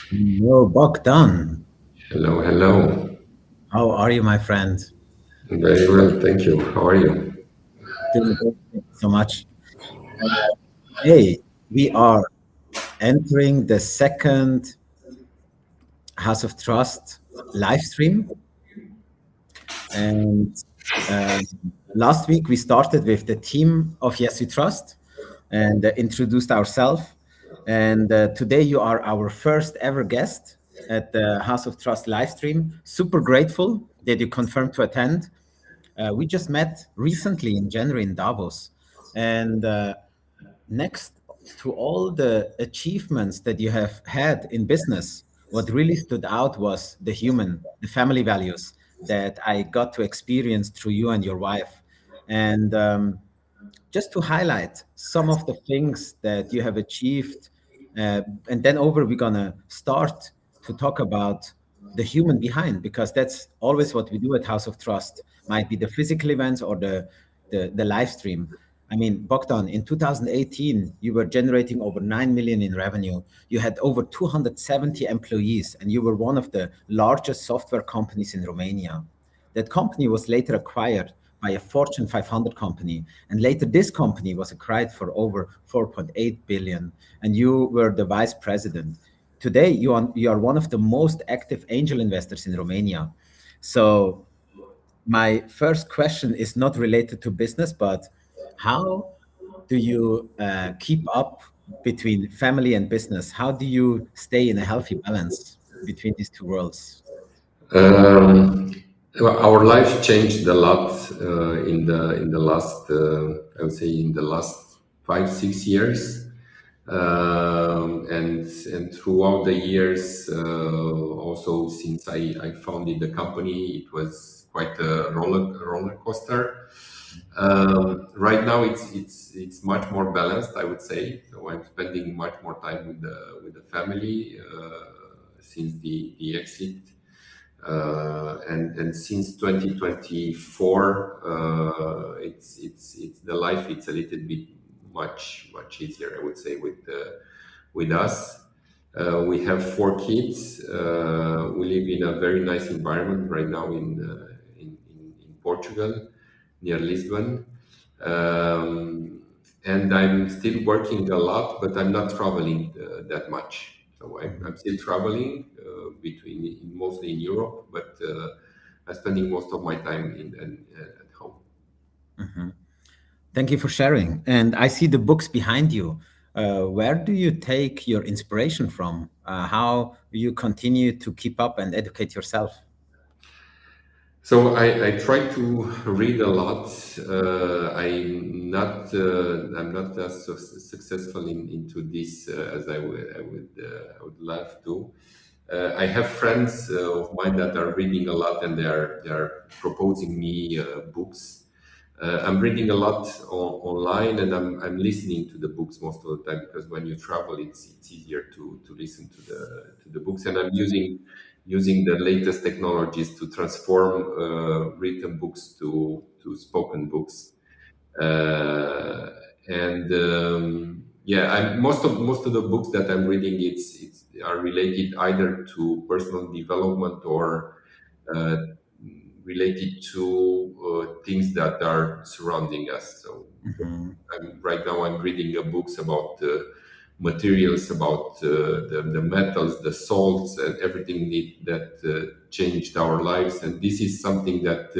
Hello, Bogdan. Hello, hello. How are you, my friend? Very well, thank you. How are you? Doing good. Thank you so much. Uh, Hey, we are entering the second House of Trust live stream. And um, last week we started with the team of Yes We Trust and introduced ourselves. And today you are our first ever guest at the House of Trust live stream. Super grateful that you confirmed to attend. We just met recently in January in Davos. And next to all the achievements that you have had in business, what really stood out was the human, the family values that I got to experience through you and your wife. And just to highlight some of the things that you have achieved, and then we're gonna start to talk about the human behind, because that's always what we do at House of Trust, might be the physical events or the live stream. I mean, Bogdan, in 2018, you were generating over 9 million in revenue. You had over 270 employees, and you were one of the largest software companies in Romania. That company was later acquired by a Fortune 500 company, and later this company was acquired for over 4.8 billion, and you were the vice president. Today, you are one of the most active angel investors in Romania. So my first question is not related to business, but how do you keep up between family and business? How do you stay in a healthy balance between these two worlds? Um, well, our life changed a lot in the last I would say in the last 5 6 years, and throughout the years, also since I founded the company, it was quite a roller coaster. Right now, it's much more balanced, I would say. So I'm spending much more time with the family since the exit, and since 2024, it's the life. It's a little bit much easier, I would say, with us. We have 4 kids. We live in a very nice environment right now in Portugal, near Lisbon. And I'm still working a lot, but I'm not traveling that much. So I'm still traveling mostly in Europe, but I'm spending most of my time at home. Mhm. Thank you for sharing. And I see the books behind you. Where do you take your inspiration from? How you continue to keep up and educate yourself? So I try to read a lot. I'm not as successful into this as I would love to. I have friends of mine that are reading a lot, and they are proposing me books. I'm reading a lot online, and I'm listening to the books most of the time, because when you travel, it's easier to listen to the books. And I'm using the latest technologies to transform written books to spoken books. Uh, and Yeah, most of the books that I'm reading, it's are related either to personal development or uh, related to things that are surrounding us. So Mhm. right now I'm reading books about materials, about the metals, the salts, and everything that changed our lives. And this is something that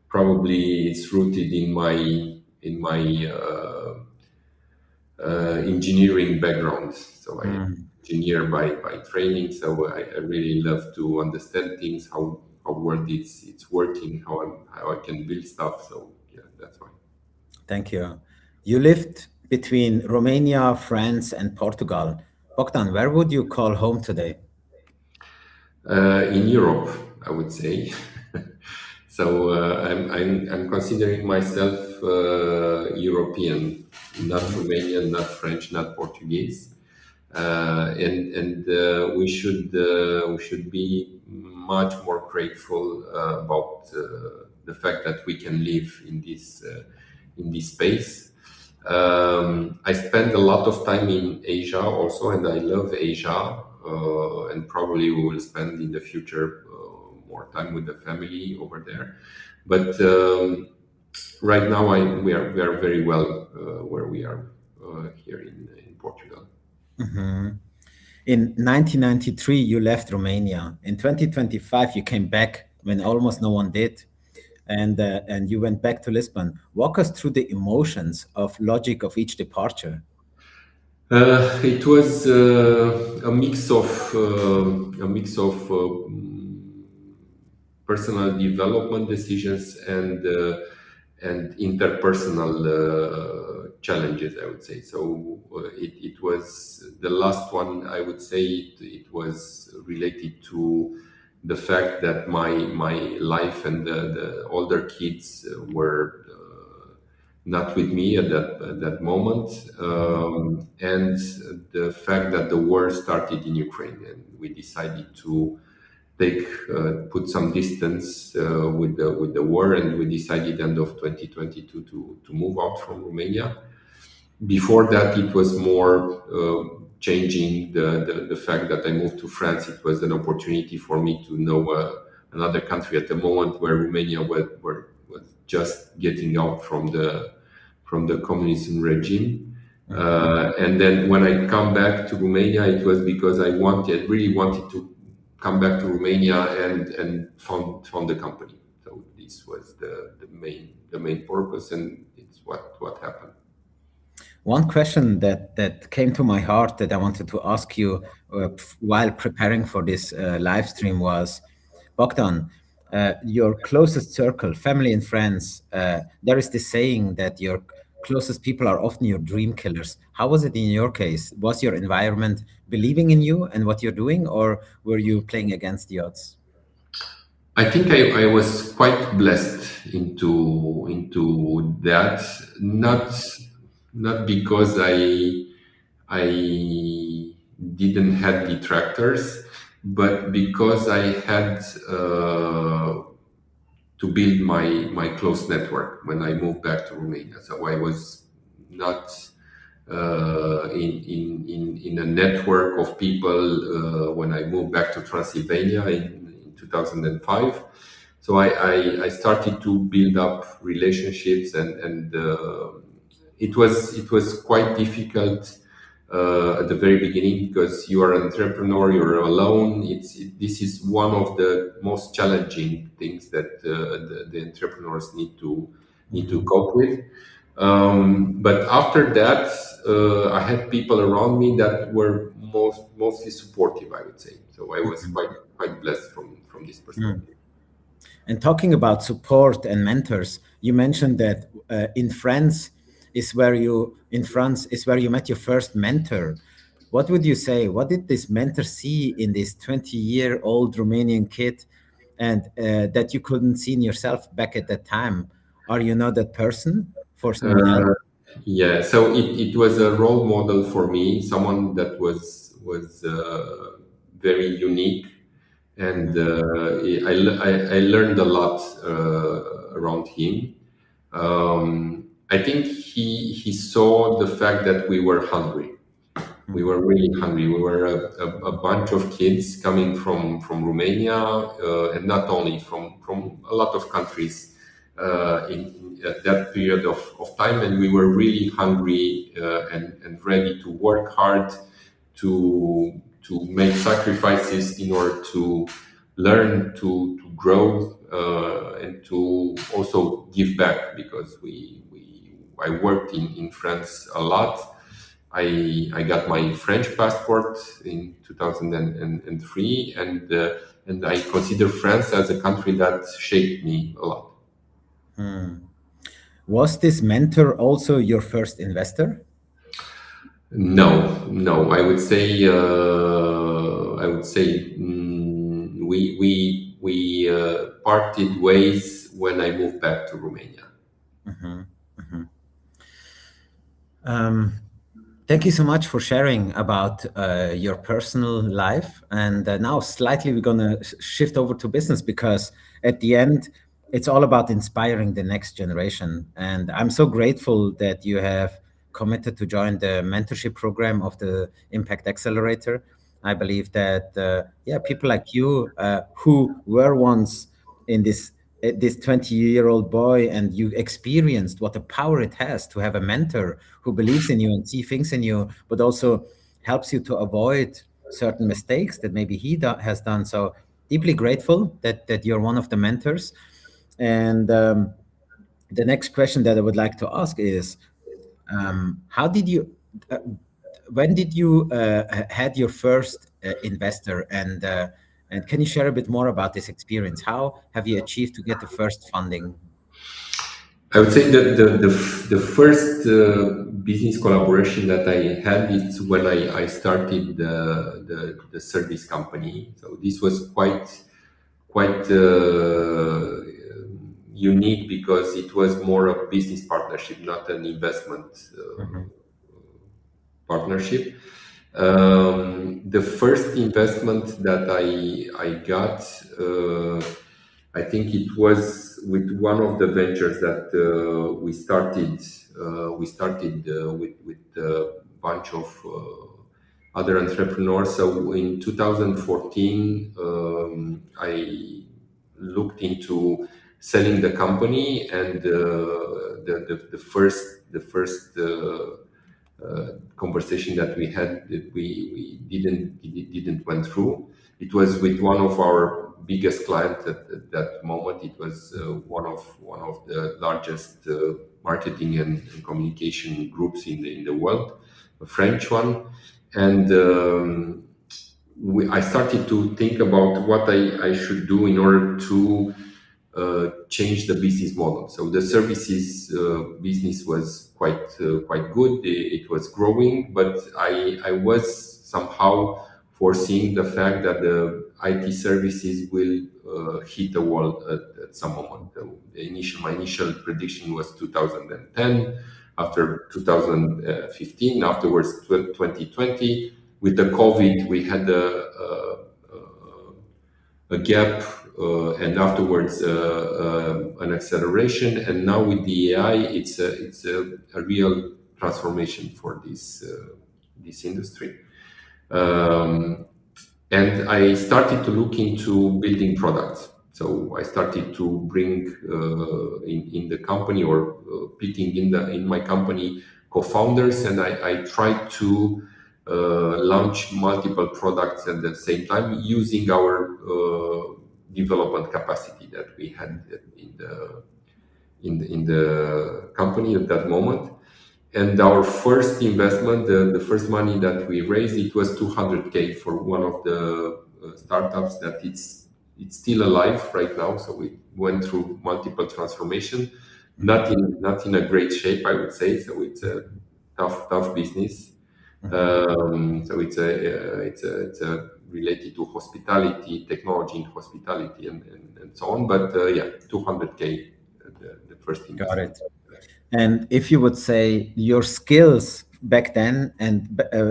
probably is rooted in my engineering background. So I am Mhm. engineer by training. So I really love to understand things, how world it's working, how I can build stuff. So yeah, that's why. Thank you. You lived between Romania, France, and Portugal. Bogdan, where would you call home today? In Europe, I would say. So I'm considering myself European, not Romanian, not French, not Portuguese. And we should be much more grateful about the fact that we can live in this space. I spend a lot of time in Asia also, and I love Asia. And probably we will spend in the future more time with the family over there. But right now, we are very well where we are here in Portugal. Mhm. In 1993, you left Romania. In 2025, you came back when almost no one did, and you went back to Lisbon. Walk us through the emotions of logic of each departure. It was personal development decisions and interpersonal challenges, I would say. So it was the last one. I would say it was related to the fact that my life and the older kids were not with me at that moment, and the fact that the war started in Ukraine, and we decided to take put some distance with the war, and we decided end of 2022 to move out from Romania. Before that, it was more changing the fact that I moved to France. It was an opportunity for me to know another country at the moment where Romania was just getting out from the communism regime. And then when I come back to Romania, it was because I really wanted to come back to Romania and found the company. So this was the main purpose, and it's what happened. One question that came to my heart that I wanted to ask you while preparing for this live stream was, Bogdan, your closest circle, family and friends, there is this saying that your closest people are often your dream killers. How was it in your case? Was your environment believing in you and what you're doing, or were you playing against the odds? I think I was quite blessed into that, not because I didn't have detractors, but because I had to build my close network when I moved back to Romania. So I was not in a network of people when I moved back to Transylvania in 2005. So I started to build up relationships, and it was quite difficult at the very beginning because you are an entrepreneur, you're alone. This is one of the most challenging things that the entrepreneurs need to Mhm. cope with. But after that, I had people around me that were mostly supportive, I would say. So I was Mhm. quite blessed from this Mm. perspective. And talking about support and mentors, you mentioned that in France is where you met your first mentor. What would you say? What did this mentor see in this 20-year-old Romanian kid, and that you couldn't see in yourself back at that time? Are you not that person for someone else? Uh, yeah, so it was a role model for me, someone that was very unique, and I learned a lot around him. I think he saw the fact that we were hungry. We were really hungry. We were a bunch of kids coming from Romania, and not only from a lot of countries at that period of time. And we were really hungry and ready to work hard to make sacrifices in order to learn to grow and to also give back because I worked in France a lot. I got my French passport in 2003, and I consider France as a country that shaped me a lot. Hmm. Was this mentor also your first investor? No, no, I would say we parted ways when I moved back to Romania. Mhm, mhm. Um, Thank you so much for sharing about your personal life. And now, slightly, we're going to shift over to business because at the end, it's all about inspiring the next generation. And I'm so grateful that you have committed to join the mentorship program of the Impact Accelerator. I believe that, yeah, people like you who were once in this 20-year-old boy and you experienced what a power it has to have a mentor who believes in you and see things in you, but also helps you to avoid certain mistakes that maybe has done. So deeply grateful that you're one of the mentors. And the next question that I would like to ask is, how did you, uh, when did you had your first investor, and can you share a bit more about this experience? How have you achieved to get the first funding? I would say that the first business collaboration that I had is when I started the service company. So this was quite unique because it was more a business partnership, not an investment Mhm, partnership. The first investment that I got, I think it was with one of the ventures that we started. We started with a bunch of other entrepreneurs. So in 2014, I looked into selling the company, and the first conversation that we had, that we didn't went through. It was with one of our biggest clients at that moment. It was one of the largest marketing and communication groups in the world, a French one. And I started to think about what I should do in order to change the business model. So the services business was quite good. It was growing, but I was somehow foreseeing the fact that the IT services will hit a wall at some moment. My initial prediction was 2010, after 2015, afterwards 2020. With the COVID, we had a gap, and afterwards an acceleration. And now with the AI, it's a real transformation for this industry. Um, and I started to look into building products. So I started to bring in the company, or picking in my company, co-founders, and I tried to launch multiple products at the same time, using our development capacity that we had in the company at that moment. And our first investment, the first money that we raised, it was 200K for one of the startups that it's still alive right now. So we went through multiple transformation, not in a great shape, I would say. So it's a tough business. So it's a related to hospitality, technology in hospitality, and so on. But yeah, 200K, the first Got investment. it. And if you would say your skills back then and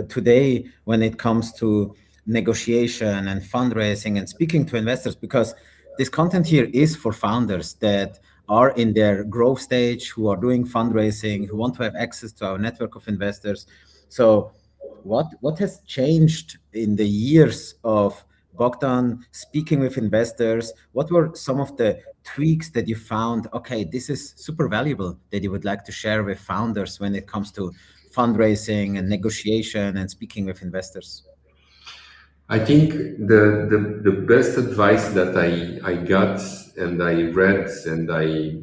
today, when it comes to negotiation and fundraising and speaking to investors, because this content here is for founders that are in their growth stage, who are doing fundraising, who want to have access to our network of investors. So what has changed in the years of Bogdan speaking with investors? What were some of the tweaks that you found? Okay, this is super valuable, that you would like to share with founders when it comes to fundraising and negotiation and speaking with investors? I think the best advice that I got, and I read, and I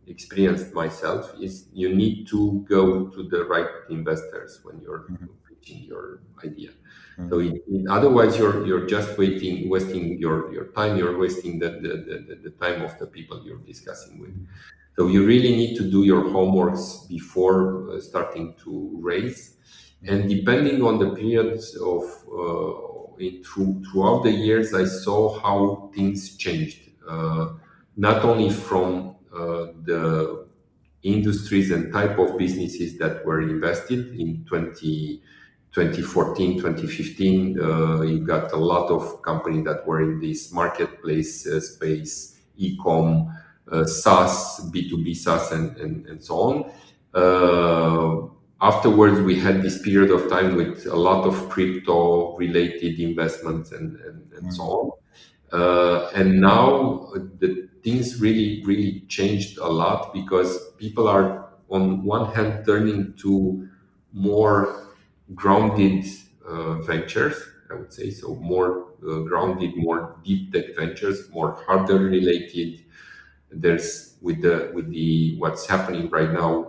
experienced myself, is you need to go to the right investors when you're Mhm, pitching your idea. So mhm, otherwise you're just wasting your time. You're wasting the time of the people you're discussing with. So you really need to do your homeworks before starting to raise. And depending on the periods of throughout the years, I saw how things changed. Not only from the industries and type of businesses that were invested in 2014, 2015. You got a lot of companies that were in this marketplace space, e-com, SaaS, B2B SaaS, and so on. Afterwards, we had this period of time with a lot of crypto related investments, and so mhm, on. And now the things really changed a lot, because people are, on one hand, turning to more grounded ventures, I would say. So more grounded, more deep tech ventures, more hardware related. There's with the what's happening right now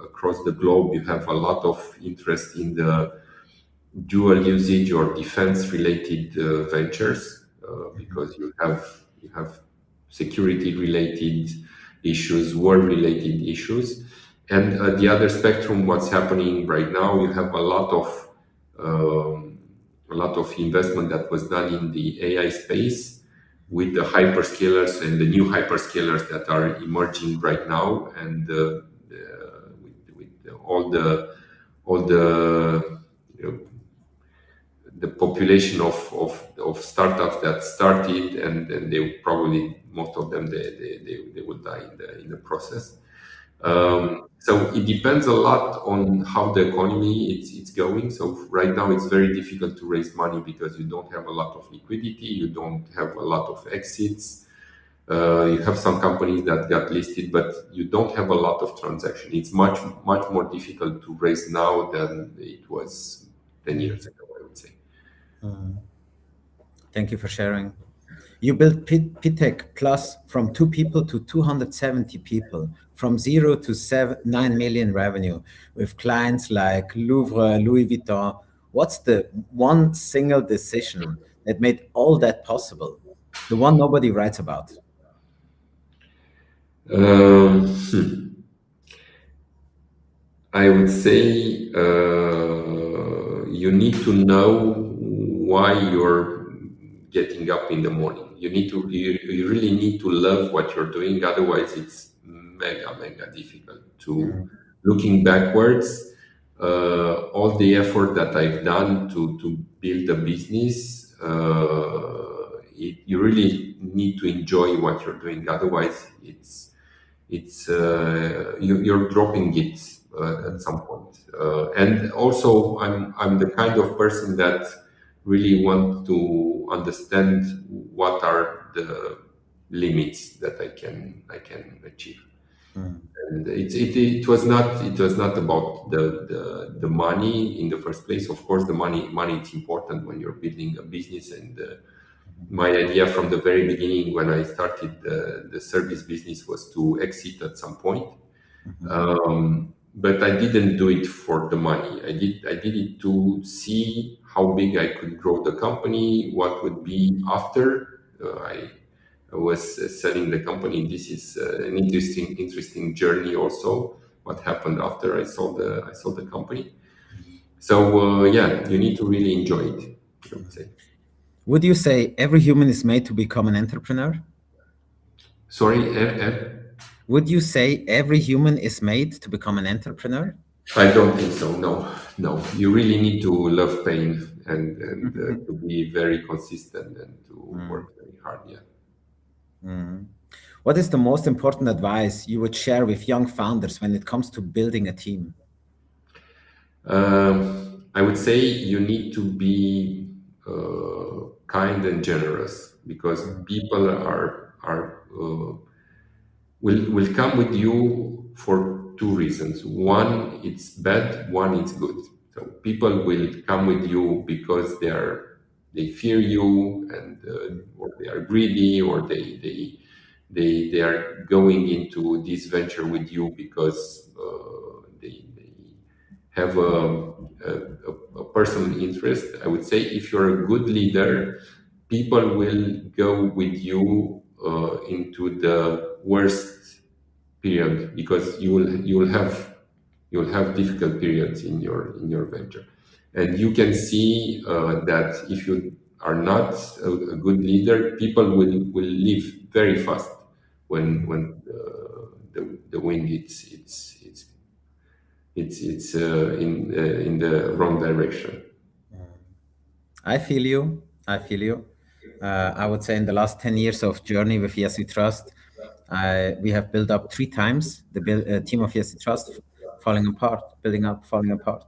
across the globe, you have a lot of interest in the dual usage or defense related ventures, because you have security related issues, war related issues. And the other spectrum, what's happening right now, you have um, a lot of investment that was done in the AI space, with the hyperscalers and the new hyperscalers that are emerging right now, and with all the the population of startups that started, and they probably, most of them, they will die in the process. So it depends a lot on how the economy it's going. So right now it's very difficult to raise money because you don't have a lot of liquidity, you don't have a lot of exits. You have some companies that got listed, but you don't have a lot of transaction. It's much more difficult to raise now than it was 10 years ago, I would say. Thank you for sharing. You built Pitech Plus from 2 people to 270 people, from 0 to 9 million revenue, with clients like Louvre, Louis Vuitton. What's the one single decision that made all that possible? The one nobody writes about. Um, I would say you need to know why you're getting up in the morning. You really need to love what you're doing. Otherwise, it's mega difficult to looking backwards. All the effort that I've done to build a business, you really need to enjoy what you're doing. Otherwise, you're dropping it at some point. And also, I'm the kind of person that really want to understand what are the limits that I can achieve. And it was not about the money in the first place. Of course, the money is important when you're building a business. And my idea from the very beginning, when I started the service business, was to exit at some point. But I didn't do it for the money. I did it to see how big I could grow the company, what would be after. I was selling the company. This is an interesting journey also. What happened after I sold the company? So yeah, you need to really enjoy it, I would say. Would you say every human is made to become an entrepreneur? Sorry, Would you say every human is made to become an entrepreneur? I don't think so. No, no. You really need to love pain and to be very consistent and to work very hard. Yeah. What is the most important advice you would share with young founders when it comes to building a team? I would say you need to be kind and generous, because people will come with you for two reasons. One, it's bad. One, it's good. So people will come with you because they fear you, and or they are greedy, or they are going into this venture with you because they have a personal interest. I would say if you're a good leader, people will go with you into the worst period, because you'll have difficult periods in your venture. And you can see that if you are not a good leader, people will leave very fast when the wind it's in the wrong direction. I feel you. I feel you. I would say in the last 10 years of journey with Yes We Trust, we have built up 3 times the team of Yes We Trust, falling apart, building up, falling apart.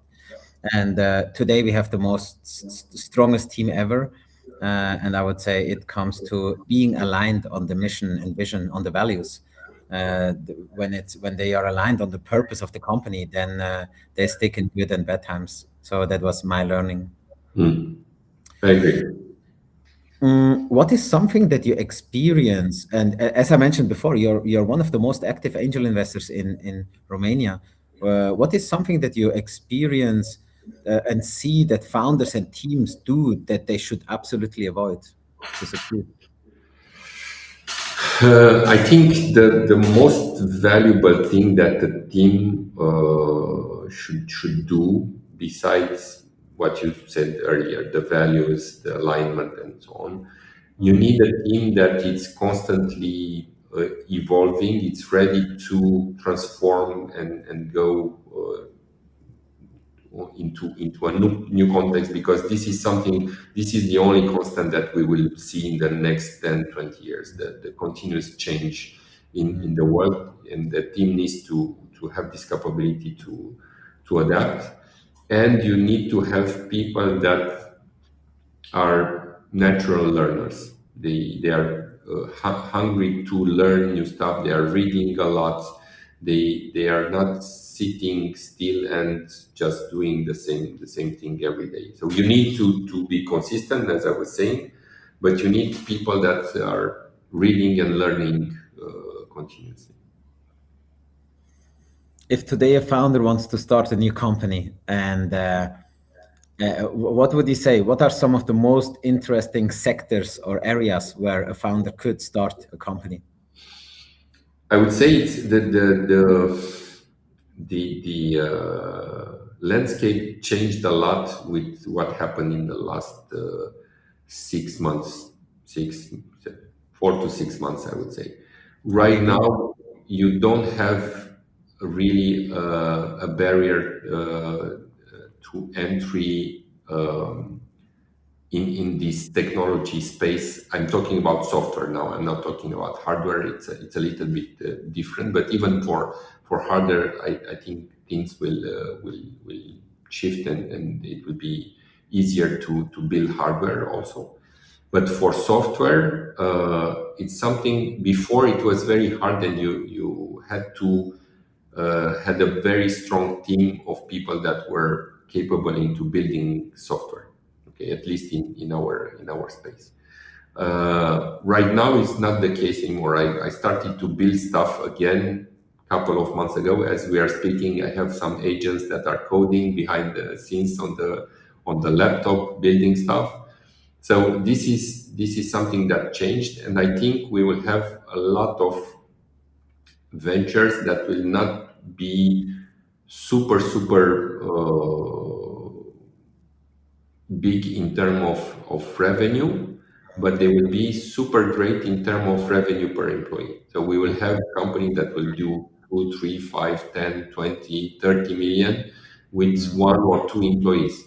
And today we have the most strongest team ever. And I would say it comes to being aligned on the mission and vision, on the values. When they are aligned on the purpose of the company, then they stick in good and bad times. So that was my learning. Hmm. I agree. What is something that you experience? And as I mentioned before, you're one of the most active angel investors in Romania. What is something that you experience and see that founders and teams do that they should absolutely avoid to succeed? I think the most valuable thing that the team should do, besides what you said earlier, the values, the alignment, and so on, you need a team that is constantly evolving. It's ready to transform and go into a new context, because this is the only constant that we will see in the next 10, 20 years, the continuous change in the world, and the team needs to have this capability to adapt. And you need to have people that are natural learners. They are hungry to learn new stuff. They are reading a lot. They are not sitting still and just doing the same thing every day. So you need to be consistent, as I was saying, but you need people that are reading and learning continuously. If today a founder wants to start a new company, and what would you say? What are some of the most interesting sectors or areas where a founder could start a company? I would say it's the landscape changed a lot with what happened in the last 6 months, 4 to 6 months, I would say. I Right agree. now, you don't have really a barrier to entry in this technology space. I'm talking about software now. I'm not talking about hardware. It's a little bit different. But even for hardware, I think things will shift, and it will be easier to build hardware also. But for software, it's something. Before it was very hard, and you had to had a very strong team of people that were capable into building software. Okay, at least in our space. Right now, it's not the case anymore. I started to build stuff again a couple of months ago. As we are speaking, I have some agents that are coding behind the scenes on the laptop, building stuff. So this is something that changed, and I think we will have a lot of ventures that will not be super big in terms of revenue, but they will be super great in terms of revenue per employee. So we will have companies that will do 2, 3, 5, 10, 20, 30 million with Mm. one or two employees.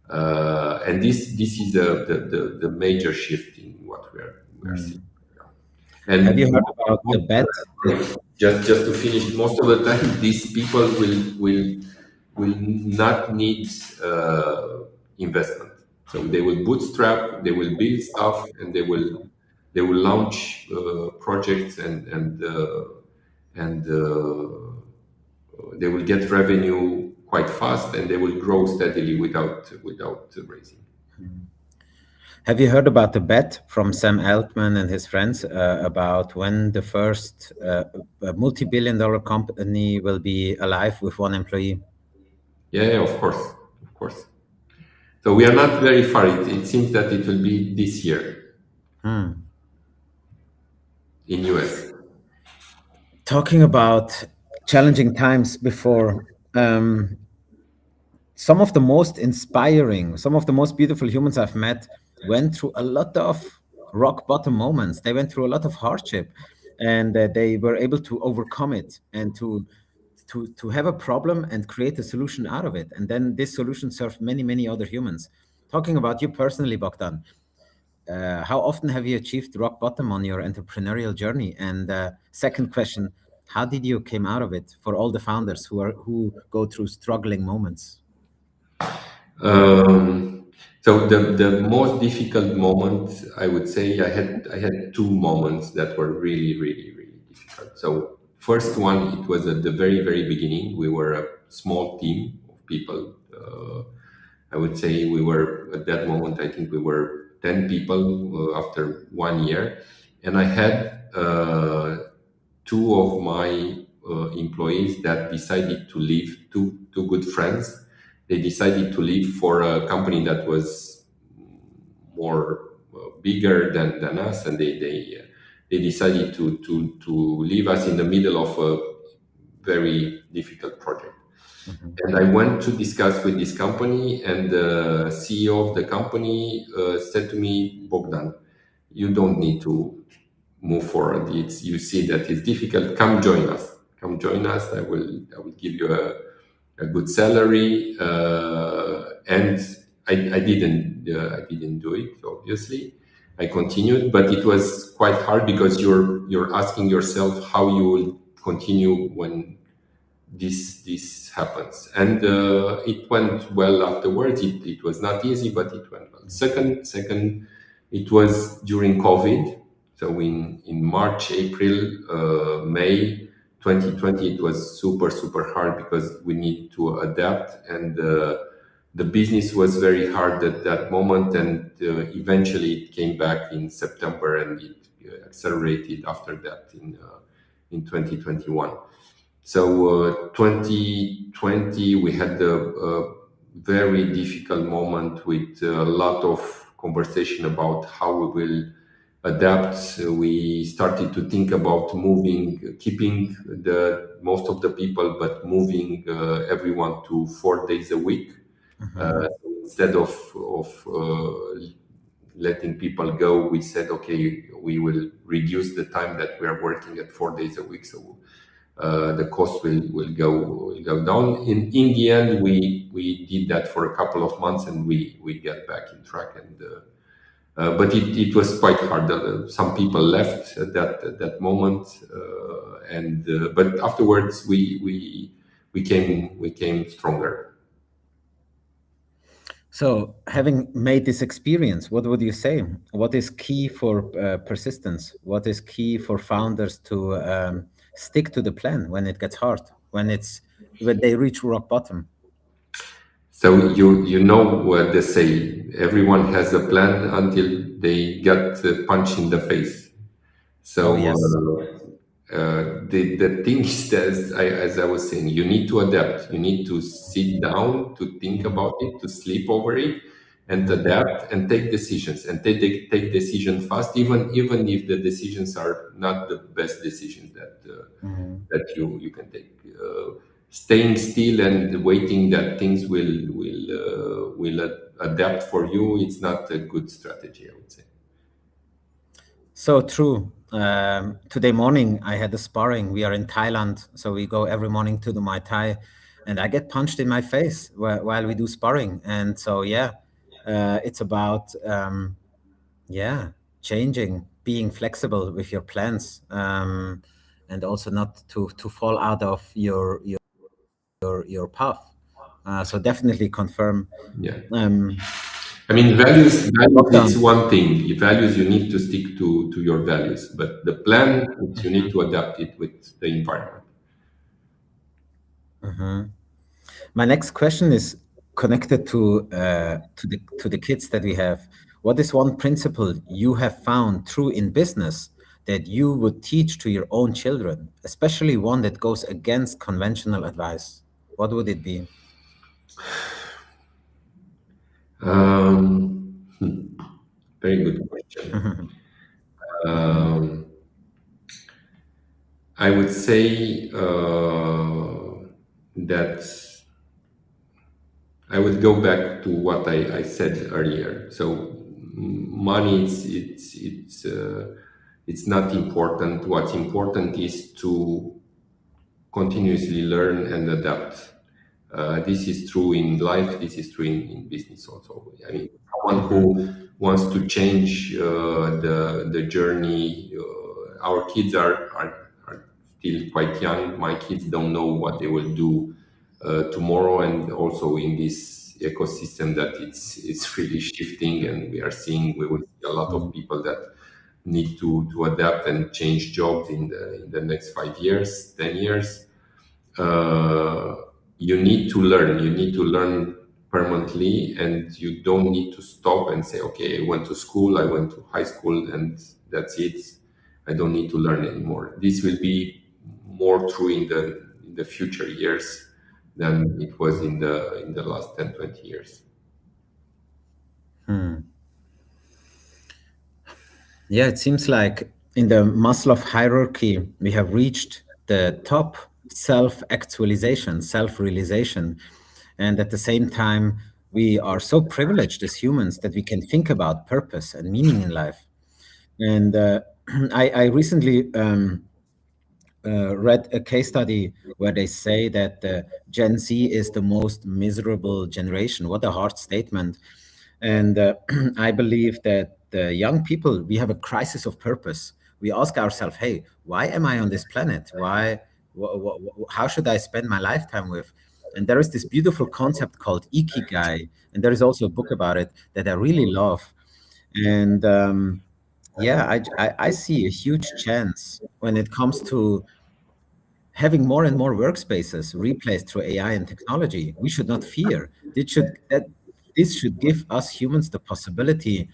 And this is the major shift in what we are seeing. Mm. Have you And heard about the bet? just to finish, most of the time, these people will not need investment. So they will bootstrap, they will build stuff, and they will launch projects, and they will get revenue quite fast, and they will grow steadily without raising. Have you heard about the bet from Sam Altman and his friends about when the first multi-billion-dollar company will be alive with one employee? Yeah, of course. So we are not very far. It seems that it will be this year Hmm. in US. Talking about challenging times before, um, some of the most inspiring, some of the most beautiful humans I've met went through a lot of rock bottom moments. They went through a lot of hardship, and they were able to overcome it and to have a problem and create a solution out of it. And then this solution served many, many other humans. Talking about you personally, Bogdan, how often have you achieved rock bottom on your entrepreneurial journey? And second question, how did you came out of it for all the founders who go through struggling moments? Um, so the most difficult moment, I would say, I had two moments that were really difficult. So first one, it was at the very beginning. We were a small team of people. I would say we were at that moment. I think we were 10 people after 1 year, and I had two of my employees that decided to leave. Two good friends. They decided to leave for a company that was more bigger than us, and they decided to leave us in the middle of a very difficult project. Mhm. And I went to discuss with this company, and the CEO of the company said to me, Bogdan, you don't need to move forward. You see that it's difficult. Come join us. Come join us. I will give you a good salary, and I didn't do it. Obviously, I continued, but it was quite hard because you're asking yourself how you will continue when this happens, and it went well afterwards. It was not easy, but it went well. Second, it was during COVID. So in March, April, May 2020, it was super hard because we need to adapt, and the business was very hard at that moment, and eventually it came back in September, and it accelerated after that in 2021. So 2020, we had a very difficult moment with a lot of conversation about how we will adapt. We started to think about moving, keeping the most of the people, but moving everyone to 4 days a week. Mm-hmm. Instead of letting people go, we said, okay, we will reduce the time that we are working at 4 days a week. So the cost will go down. In the end, we did that for a couple of months, and we get back in track. And but it was quite hard. Some people left at that moment, and but afterwards we came stronger. So, having made this experience, what would you say? What is key for persistence? What is key for founders to stick to the plan when it gets hard, when they reach rock bottom? So you know what they say. Everyone has a plan until they get punched in the face. Oh, So yes. the thing is that, as I was saying, you need to adapt. You need to sit down, to think Mhm. about it, to sleep over it, and Mhm. adapt and take decisions. And take decisions fast, even if the decisions are not the best decisions Mhm. that you can take. Staying still and waiting that things will adapt for you. It's not a good strategy, I would say. So true. Today morning, I had a sparring. We are in Thailand, so we go every morning to the Muay Thai, and I get punched in my face while we do sparring. And so, yeah, it's about yeah, changing, being flexible with your plans, and also not to fall out of your path. So definitely confirm. Yeah. Um, I mean, values, it's Lockdown. one thing. Values, you need to stick to your values, but the plan, it's, you need to adapt it with the environment. Mhm. My next question is connected to the kids that we have. What is one principle you have found true in business that you would teach to your own children, especially one that goes against conventional advice? What would it be? Very good question. Mhm. Um, I would say that I would go back to what I said earlier. So money, it's not important. What's important is to continuously learn and adapt. This is true in life. This is true in business also. I mean, someone Mhm. who wants to change the journey. Our kids are still quite young. My kids don't know what they will do tomorrow, and also in this ecosystem that it's really shifting, and we will see a lot of Mhm. people that need to adapt and change jobs in the next 5 years, 10 years. uh, you need to learn. You need to learn permanently, and you don't need to stop and say, "Okay, I went to school, I went to high school, and that's it. I don't need to learn anymore." This will be more true in the future years than it was in the last 10, 20 years. Hmm. Yeah, it seems like in the Maslow hierarchy, we have reached the top self-actualization, self-realization. And at the same time, we are so privileged as humans that we can think about purpose and meaning in life. And I recently read a case study where they say that Gen Z is the most miserable generation. What a hard statement. And I believe that the young people, we have a crisis of purpose. We ask ourselves, hey, why am I on this planet? How should I spend my lifetime with? And there is this beautiful concept called Ikigai. And there is also a book about it that I really love. And yeah, I see a huge chance when it comes to having more and more workspaces replaced through AI and technology. We should not fear. This should give us humans the possibility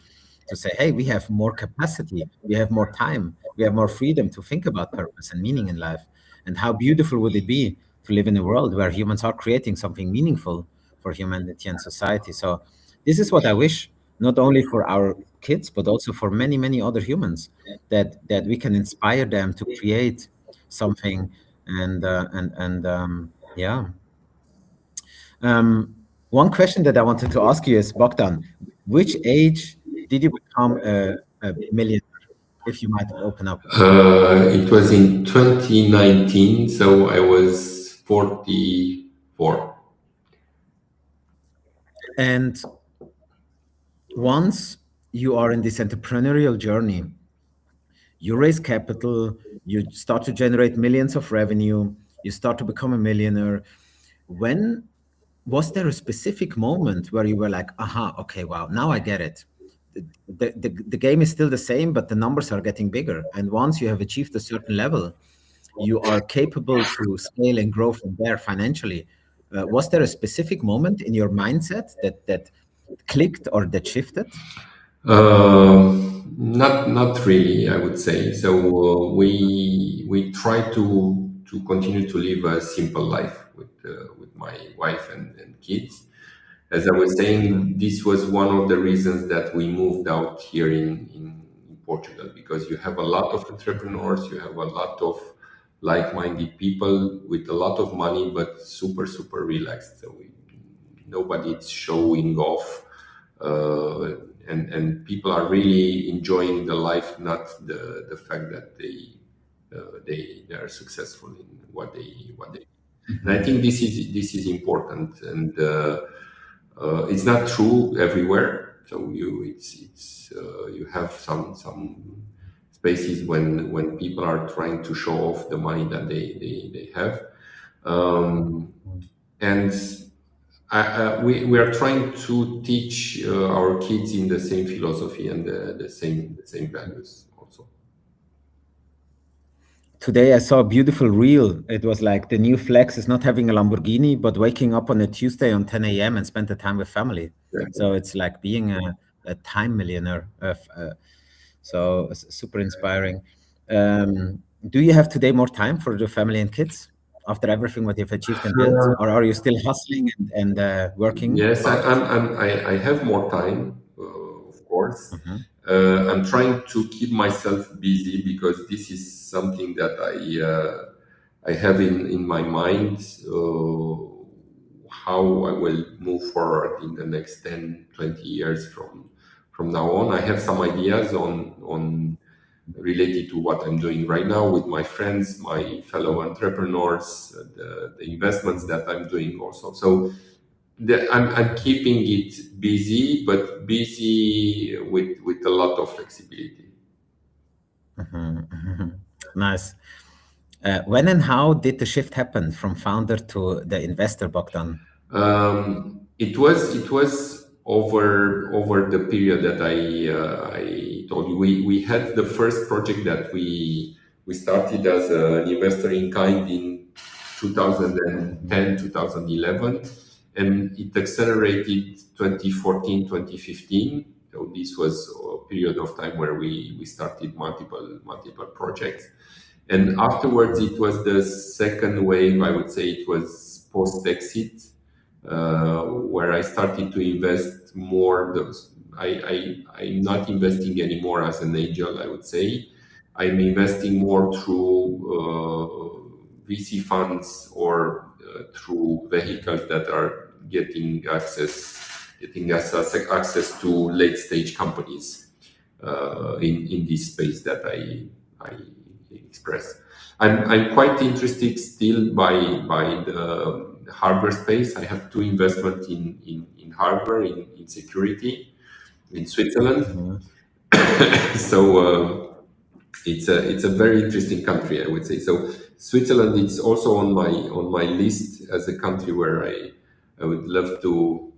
to say, hey, we have more capacity, we have more time, we have more freedom to think about purpose and meaning in life. And how beautiful would it be to live in a world where humans are creating something meaningful for humanity and society? So this is what I wish, not only for our kids, but also for many, many other humans, that we can inspire them to create something. And yeah. One question that I wanted to ask you is, Bogdan, which age did you become a millionaire? If you might open up. It was in 2019, so I was 44. And once you are in this entrepreneurial journey, you raise capital, you start to generate millions of revenue, you start to become a millionaire. When was there a specific moment where you were like, aha, okay, wow, now I get it? The game is still the same, but the numbers are getting bigger. And once you have achieved a certain level, you are capable to scale and grow from there financially. Was there a specific moment in your mindset that clicked or that shifted? Not really, I would say. So we try to continue to live a simple life with my wife and kids. As I was saying, this was one of the reasons that we moved out here in Portugal, because you have a lot of entrepreneurs, you have a lot of like-minded people with a lot of money, but super, super relaxed. So nobody's showing off, and people are really enjoying the life, not the fact that they are successful in what they. And I Mhm. think this is important, and it's not true everywhere. So you have some spaces when people are trying to show off the money that they have, um, and we are trying to teach our kids in the same philosophy and the same values also. Today I saw a beautiful reel. It was like the new flex is not having a Lamborghini, but waking up on a Tuesday on 10 a.m. and spend the time with family. Yeah. So it's like being a time millionaire. So super inspiring. Do you have today more time for the family and kids after everything what you've achieved and built, or are you still hustling and working Yes, hard? I have more time, of course. Mhm. I'm trying to keep myself busy because this is something that I have in my mind, how I will move forward in the next 10, 20 years from now on. I have some ideas on related to what I'm doing right now with my friends, my fellow entrepreneurs, the investments that I'm doing also. So I'm keeping it busy, but busy with a lot of flexibility. Mhm, mhm. Nice. When and how did the shift happen from founder to the investor, Bogdan? It was over the period that I told you. We had the first project that we started as an investor in kind in 2010, 2011, and it accelerated 2014, 2015. So this was a period of time where we started multiple projects. And afterwards, it was the second wave. I would say it was post exit, where I started to invest more. I'm not investing anymore as an angel, I would say. I'm investing more through VC funds or through vehicles that are getting access to late stage companies in this space that I express. I'm quite interested still by the hardware space. I have two investments in hardware in security in Switzerland. Mhm. So it's a very interesting country, I would say. So Switzerland is also on my list as a country where I would love to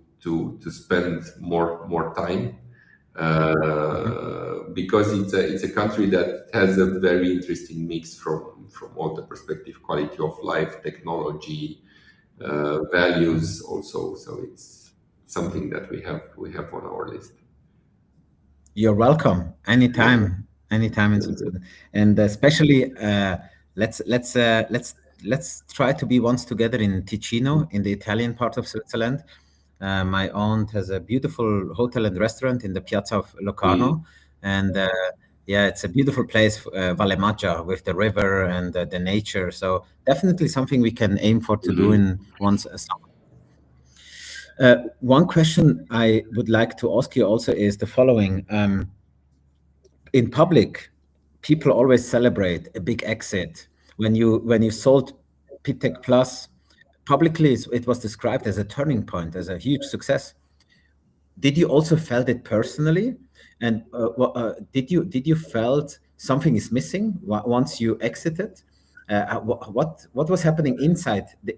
spend more time, Mhm. because it's a country that has a very interesting mix from all the perspective, quality of life, technology, Mhm. values also. So it's something that we have on our list. You're welcome Yeah. anytime, anytime in Switzerland, and especially let's let's uh, let's let's try to be once together in Ticino, in the Italian part of Switzerland. My aunt has a beautiful hotel and restaurant in the Piazza of Mm. Locarno, and yeah, it's a beautiful place, Valle Maggia, with the river and the nature. So definitely something we can aim for to do Mhm. in once a summer. One question I would like to ask you also is the following. In public, people always celebrate a big exit. When you sold Pitech Plus, publicly it was described as a turning point, as a huge success. Did you also felt it personally? And did you felt something is missing once you exited? What was happening inside the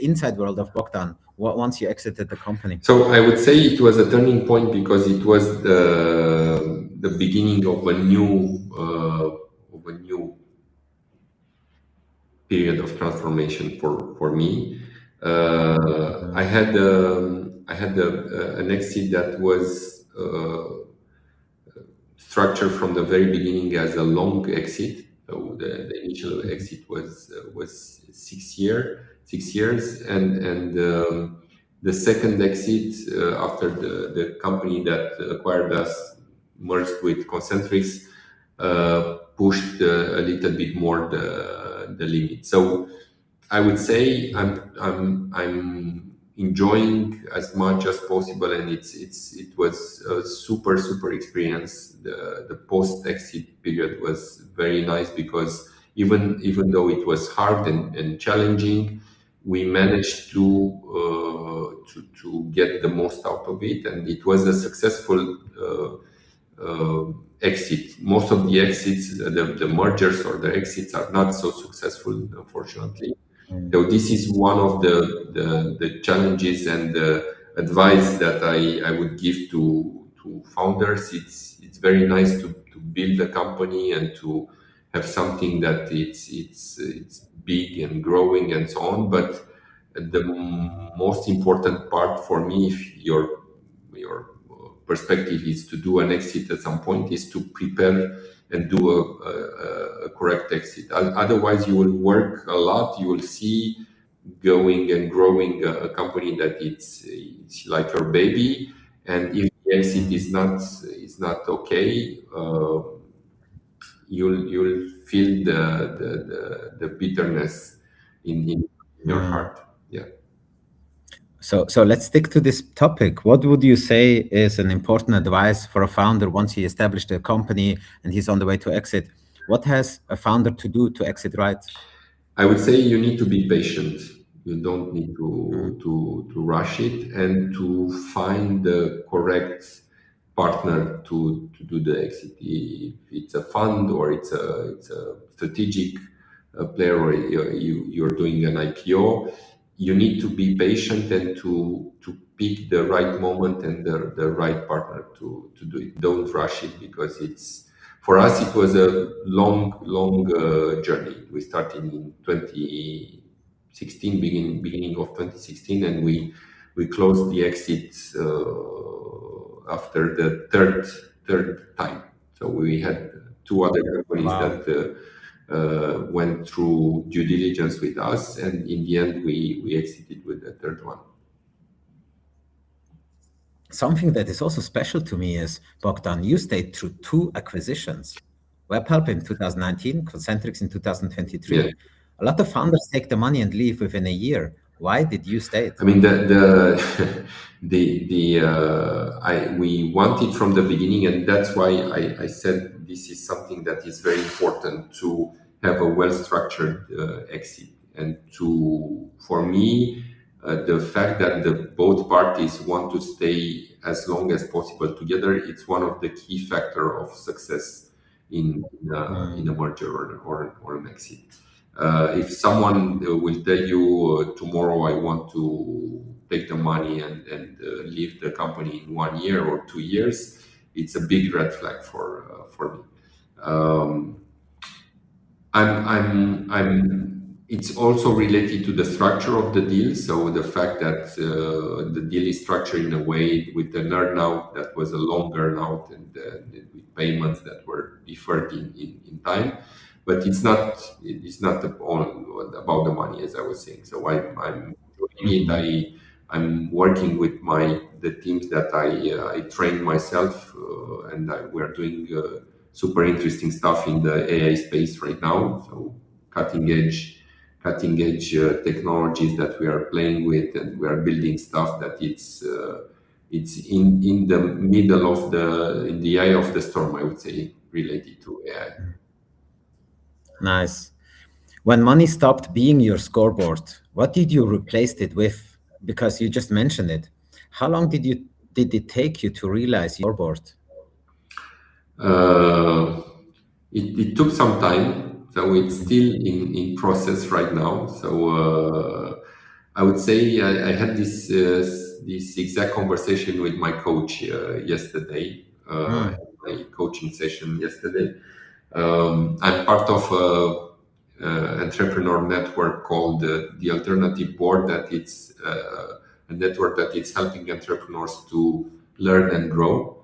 inside world of Bogdan once you exited the company? So I would say it was a turning point because it was the beginning of a new period of transformation for me. Mhm. I had an exit that was structured from the very beginning as a long exit. So the initial Mhm. exit was 6 years, and the second exit, after the company that acquired us merged with Concentrix, pushed a little bit more the limit. So I would say I'm enjoying as much as possible, and it was a super experience. The post exit period was very nice because even though it was hard and challenging, we managed to get the most out of it, and it was a successful exit. Most of the exits, the mergers or the exits, are not so successful, unfortunately. So this is one of the challenges and the advice that I would give to founders. It's very nice to build a company and to have something that it's big and growing and so on. But the most important part for me, if your perspective is to do an exit at some point, is to prepare and do a correct exit. Otherwise, you will work a lot. You will see going and growing a company that it's like your baby, and if the exit Mm. is not okay, you'll feel the bitterness in your Mm. heart. Yeah. So let's stick to this topic. What would you say is an important advice for a founder once he established a company and he's on the way to exit? What has a founder to do to exit right? I would say you need to be patient. You don't need Mm. to rush it, and to find the correct partner to do the exit. If it's a fund or it's a strategic player, or you're doing an IPO, you need to be patient and to pick the right moment and the right partner to do it. Don't rush it, because for us it was a long journey. We started in 2016, beginning of 2016, and we closed the exit after the third time. So we had two other companies Wow. that went through due diligence with us, and in the end, we exited with the third one. Something that is also special to me is, Bogdan, you stayed through two acquisitions. Webhelp in 2019, Concentrix in Yeah, 2023. A lot of founders take the money and leave within a year. Why did you stay? I mean the we want it from the beginning, and that's why I said this is something that is very important to have a well-structured exit. And to for me, the fact that the both parties want to stay as long as possible together, it's one of the key factor of success in a Mm, merger or an exit. If someone will tell you tomorrow I want to take the money and leave the company in 1 year or 2 years, it's a big red flag for me. Um, it's also related to the structure of the deal. So the fact that the deal is structured in a way with an earnout that was a long earnout and with payments that were deferred in time. But it's not all about the money, as I was saying. So I'm enjoying it. mhm. I'm working with the teams that I trained myself, and we're doing super interesting stuff in the AI space right now. So cutting edge, cutting edge technologies that we are playing with, and we are building stuff that it's in the middle of in the eye of the storm, I would say, related to AI. Nice. When money stopped being your scoreboard, what did you replace it with? Because you just mentioned it. How long did it take you to realize your board? Uh, it took some time, so it's Mhm. still in process right now. So I would say I had this exact conversation with my coach yesterday. I Mm, had my coaching session yesterday. I'm part of a entrepreneur network called the Alternative Board. That it's a network that is helping entrepreneurs to learn and grow.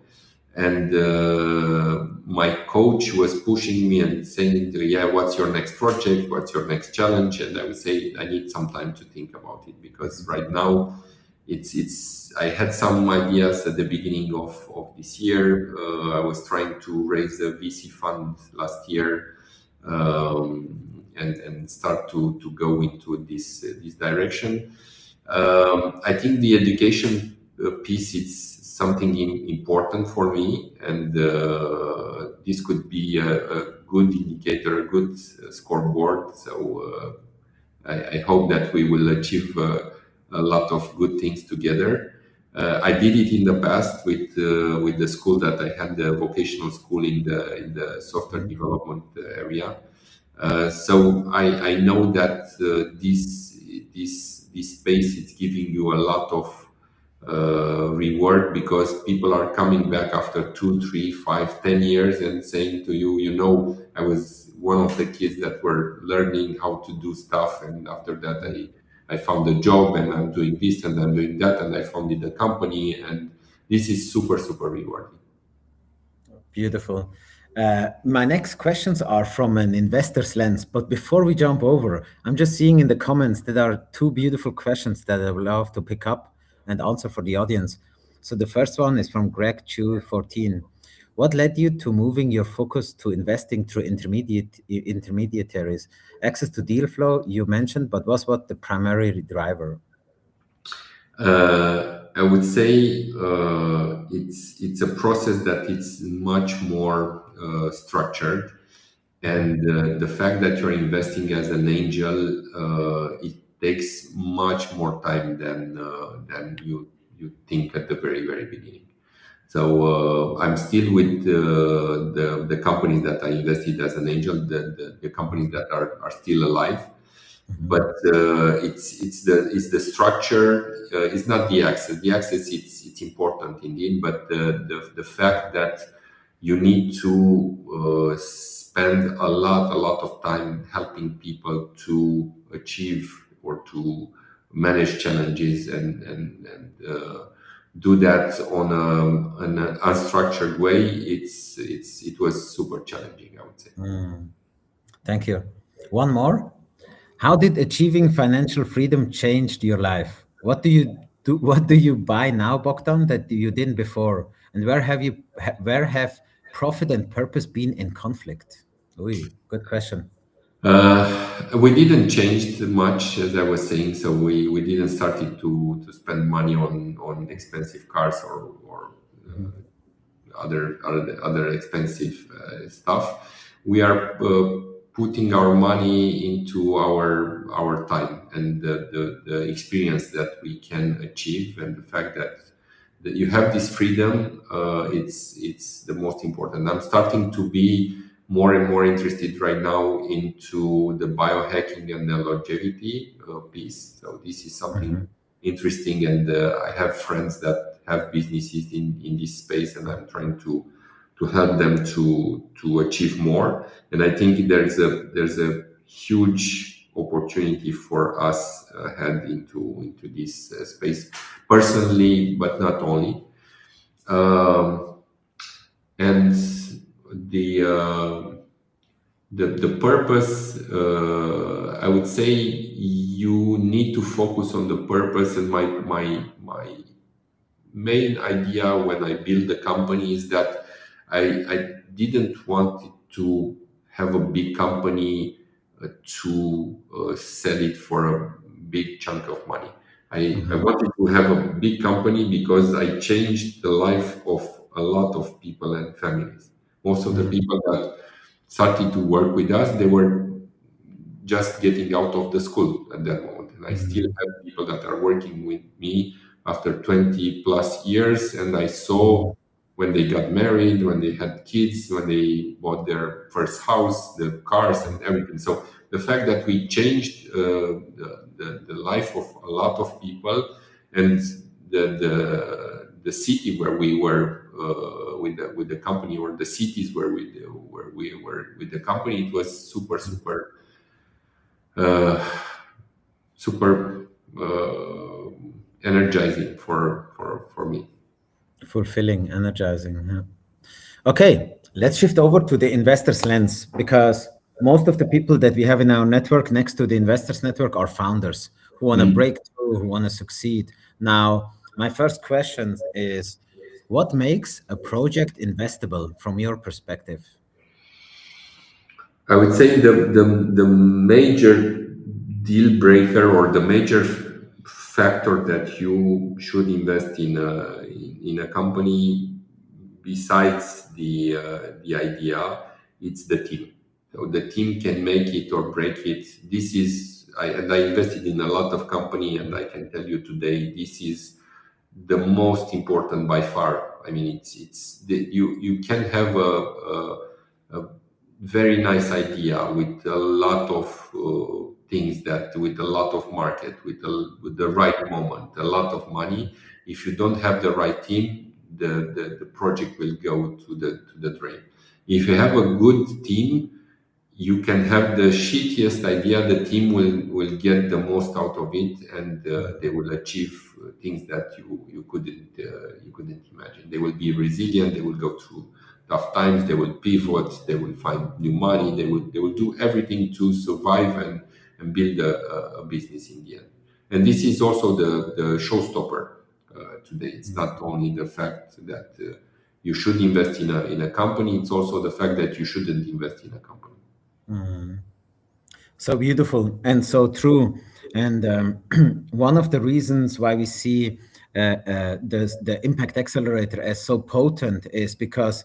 And my coach was pushing me and saying, "Yeah, what's your next project? What's your next challenge?" And I would say, "I need some time to think about it because right now, it's. I had some ideas at the beginning of this year. I was trying to raise a VC fund last year, and start to go into this direction. I think the education piece is something important for me, and this could be a good indicator, a good scoreboard. So I hope that we will achieve a lot of good things together. I did it in the past with the school that I had, the vocational school in the software mhm, development area. So I know that this space is giving you a lot of reward because people are coming back after 2, 3, 5, 10 years and saying to you, I was one of the kids that were learning how to do stuff, and after that I found a job and I'm doing this and I'm doing that and I founded a company, and this is super super rewarding. beautiful. My next questions are from an investor's lens, but before we jump over, I'm just seeing in the comments that there are two beautiful questions that I would love to pick up and answer for the audience. So the first one is from Greg Chu 14. What led you to moving your focus to investing through intermediaries? Access to deal flow you mentioned, but was what the primary driver? I would say it's a process that it's much more structured, and the fact that you're investing as an angel, it takes much more time than you think at the very very beginning. So I'm still with the companies that I invested as an angel, the companies that are still alive, Mhm. but it's the structure. It's not the access. The access it's important indeed, but the fact that you need to spend a lot of time helping people to achieve or to manage challenges and do that on an unstructured way. It was super challenging, I would say. Mm, thank you. One more. How did achieving financial freedom changed your life? What do you do? What do you buy now, Bogdan, that you didn't before? And where have profit and purpose been in conflict? Oi, good question. We didn't change too much, as I was saying. So we didn't started to spend money on expensive cars or Mhm. other expensive stuff. We are. putting our money into our time and the experience that we can achieve, and the fact that you have this freedom, it's the most important. I'm starting to be more and more interested right now into the biohacking and the longevity piece. So this is something Mhm. interesting, and I have friends that have businesses in this space, and I'm trying to help them to achieve more. And I think there's a huge opportunity for us ahead into this space personally, but not only. Um, and the the purpose, I would say, you need to focus on the purpose. And my main idea when I built the company is that I didn't want it to have a big company to sell it for a big chunk of money. I Mhm. wanted to have a big company because I changed the life of a lot of people and families. Most of the Mhm. people that started to work with us, they were just getting out of the school at that moment. And I still Mhm. have people that are working with me after 20 plus years. And I saw Mhm. when they got married, when they had kids, when they bought their first house, the cars, and everything. So the fact that we changed the life of a lot of people, and the city where we were with the company, or the cities where we were with the company, it was super uh, super energizing for me. Fulfilling, energizing. Yeah. Okay, let's shift over to the investor's lens because most of the people that we have in our network next to the investors network are founders who want to Mm. break through, who want to succeed. Now, my first question is what makes a project investable from your perspective? I would say the major deal breaker, or the major factor that you should invest in a company, besides the idea, it's the team. So the team can make it or break it. This is I invested in a lot of company, and I can tell you today, this is the most important by far. I mean, you can have a very nice idea with a lot of things, that with a lot of market, with the right moment, a lot of money. If you don't have the right team, the project will go to the drain. If you have a good team, you can have the shittiest idea, the team will get the most out of it, and they will achieve things that you couldn't imagine. They will be resilient, they will go through tough times, they will pivot, they will find new money, they will do everything to survive and build a business in the end. And this is also the showstopper today. It's not only the fact that you should invest in a company, it's also the fact that you shouldn't invest in a company. Mm. So beautiful and so true. And one of the reasons why we see the Impact Accelerator as so potent is because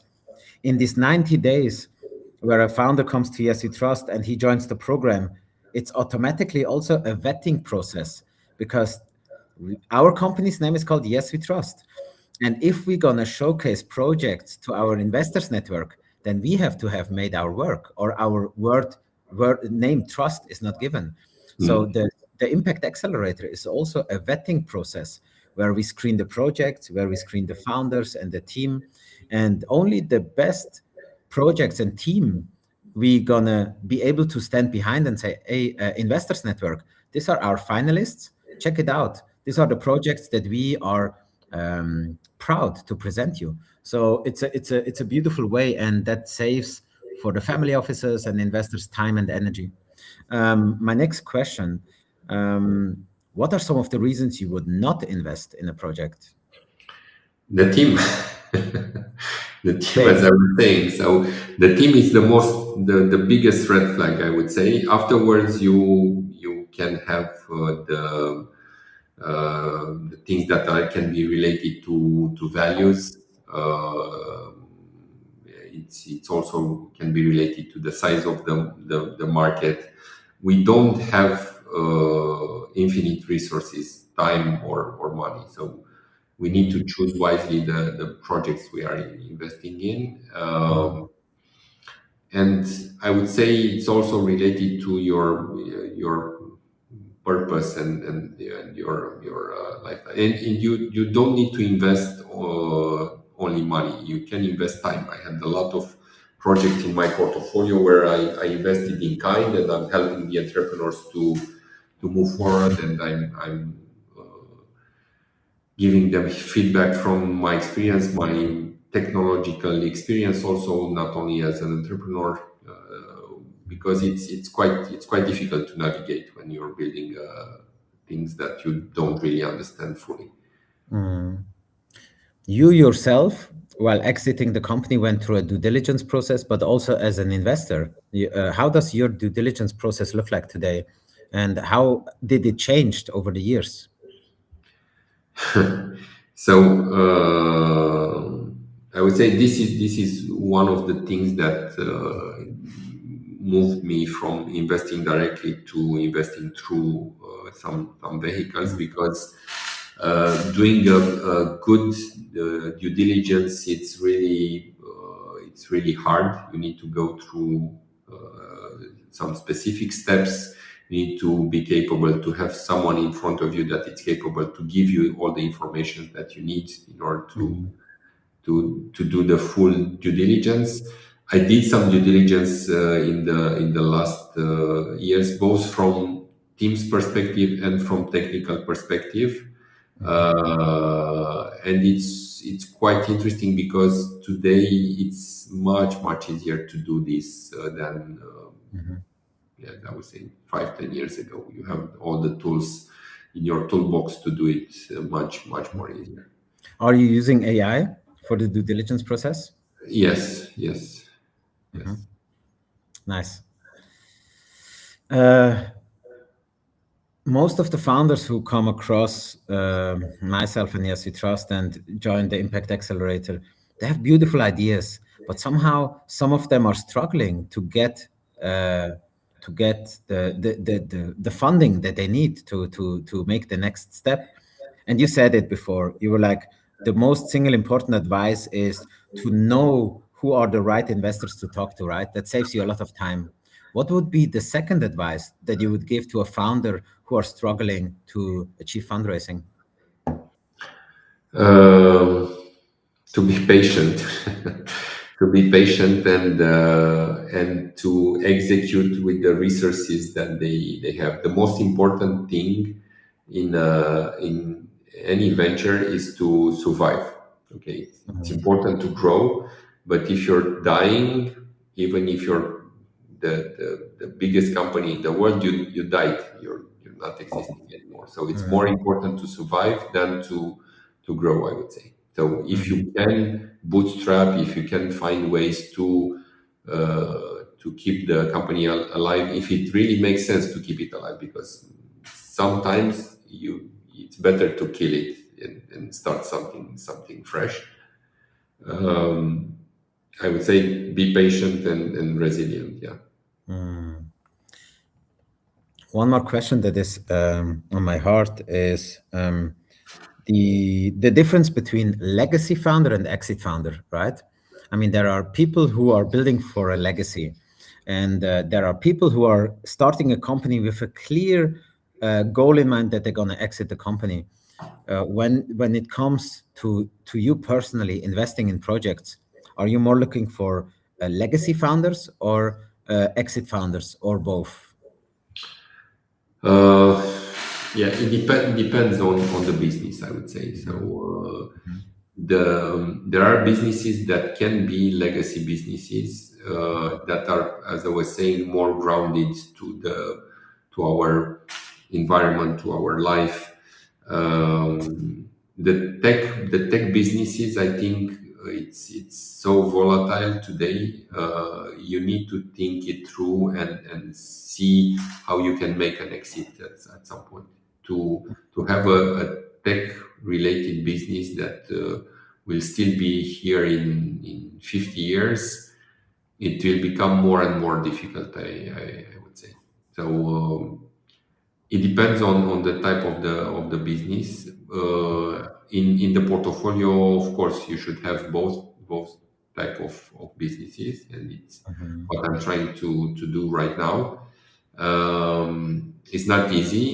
in these 90 days, where a founder comes to Yes We Trust and he joins the program, it's automatically also a vetting process because our company's name is called Yes We Trust. And if we're going to showcase projects to our investors network, then we have to have made our work, or our word name trust is not given. So Mm. the Impact Accelerator is also a vetting process where we screen the projects, where we screen the founders and the team, and only the best projects and team we gonna be able to stand behind and say, hey, investors network, these are our finalists, check it out, these are the projects that we are proud to present you. So it's a beautiful way, and that saves for the family officers and investors time and energy. My next question: what are some of the reasons you would not invest in a project? The team, the team, Same. as I was saying. So the team is the biggest red flag, I would say. Afterwards, you can have the things that can be related to values. Uh, it's also can be related to the size of the market. We don't have infinite resources, time or money. So we need to choose wisely the projects we are investing in. Mm. And I would say it's also related to your purpose and your life. And you don't need to invest only money. You can invest time. I had a lot of projects in my portfolio where I invested in kind, and I'm helping the entrepreneurs to move forward, and I'm giving them feedback from my experience, my technological experience, also not only as an entrepreneur, because it's quite difficult to navigate when you're building things that you don't really understand fully. Mm. You yourself, while exiting the company, went through a due diligence process, but also as an investor. How does your due diligence process look like today? And how did it change over the years? So I would say this is one of the things that moved me from investing directly to investing through some vehicles, because doing a good due diligence, it's really hard. You need to go through some specific steps. You need to be capable to have someone in front of you that is capable to give you all the information that you need in order to Mhm. to do the full due diligence. I did some due diligence in the last years, both from team's perspective and from technical perspective, Mhm. and it's quite interesting because today it's much easier to do this than Mhm. yeah, I would say 5-10 years ago. You have all the tools in your toolbox to do it much more easier. Are you using AI for the due diligence process? Yes, yes, Mhm. yes. Nice. Uh, Most of the founders who come across myself and Yes We Trust and join the Impact Accelerator, they have beautiful ideas, but somehow some of them are struggling uh, to get the funding that they need to make the next step. And you said it before. You were like, the most single important advice is to know who are the right investors to talk to, right? That saves you a lot of time. What would be the second advice that you would give to a founder who are struggling to achieve fundraising? Um, to be patient, to be patient and to execute with the resources that they have. The most important thing in any venture is to survive. Okay, it's Mhm. important to grow, but if you're dying, even if you're the biggest company in the world, you died. You're not existing anymore. So it's more Mhm. important to survive than to grow, I would say. So if Mhm. you can bootstrap, if you can find ways to keep the company alive, if it really makes sense to keep it alive, because sometimes it's better to kill it and start something fresh. Um, I would say be patient and resilient. Yeah. Mm. One more question that is on my heart is the difference between legacy founder and exit founder, right? I mean, there are people who are building for a legacy, and there are people who are starting a company with a clear goal in mind that they're going to exit the company. When it comes to you personally investing in projects, are you more looking for legacy founders or exit founders or both? Uh, yeah, depends on the business, I would say. So Mhm. Mhm. there are businesses that can be legacy businesses that are, as I was saying, more grounded to our environment, to our life. The tech businesses, I think it's so volatile today. You need to think it through and see how you can make an exit at some point to have a tech related business that will still be here in 50 years, it will become more and more difficult, I would say. So it depends on the type of the business. In the portfolio, of course, you should have both type of businesses, and it's Mhm. what I'm trying to do right now. It's not easy,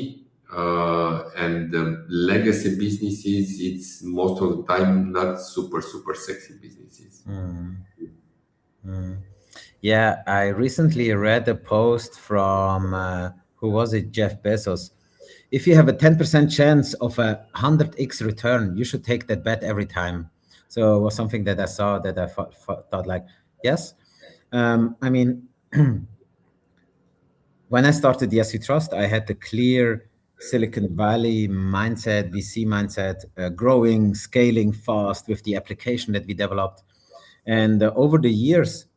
and the legacy businesses, it's most of the time not super sexy businesses. Mm. Mm. Yeah, I recently read a post from who was it? Jeff Bezos. If you have a 10% chance of a 100x return, you should take that bet every time. So it was something that I saw that I thought like, yes. I mean, when I started Yes We Trust, I had the clear Silicon Valley mindset, VC mindset, growing, scaling fast with the application that we developed. And over the years,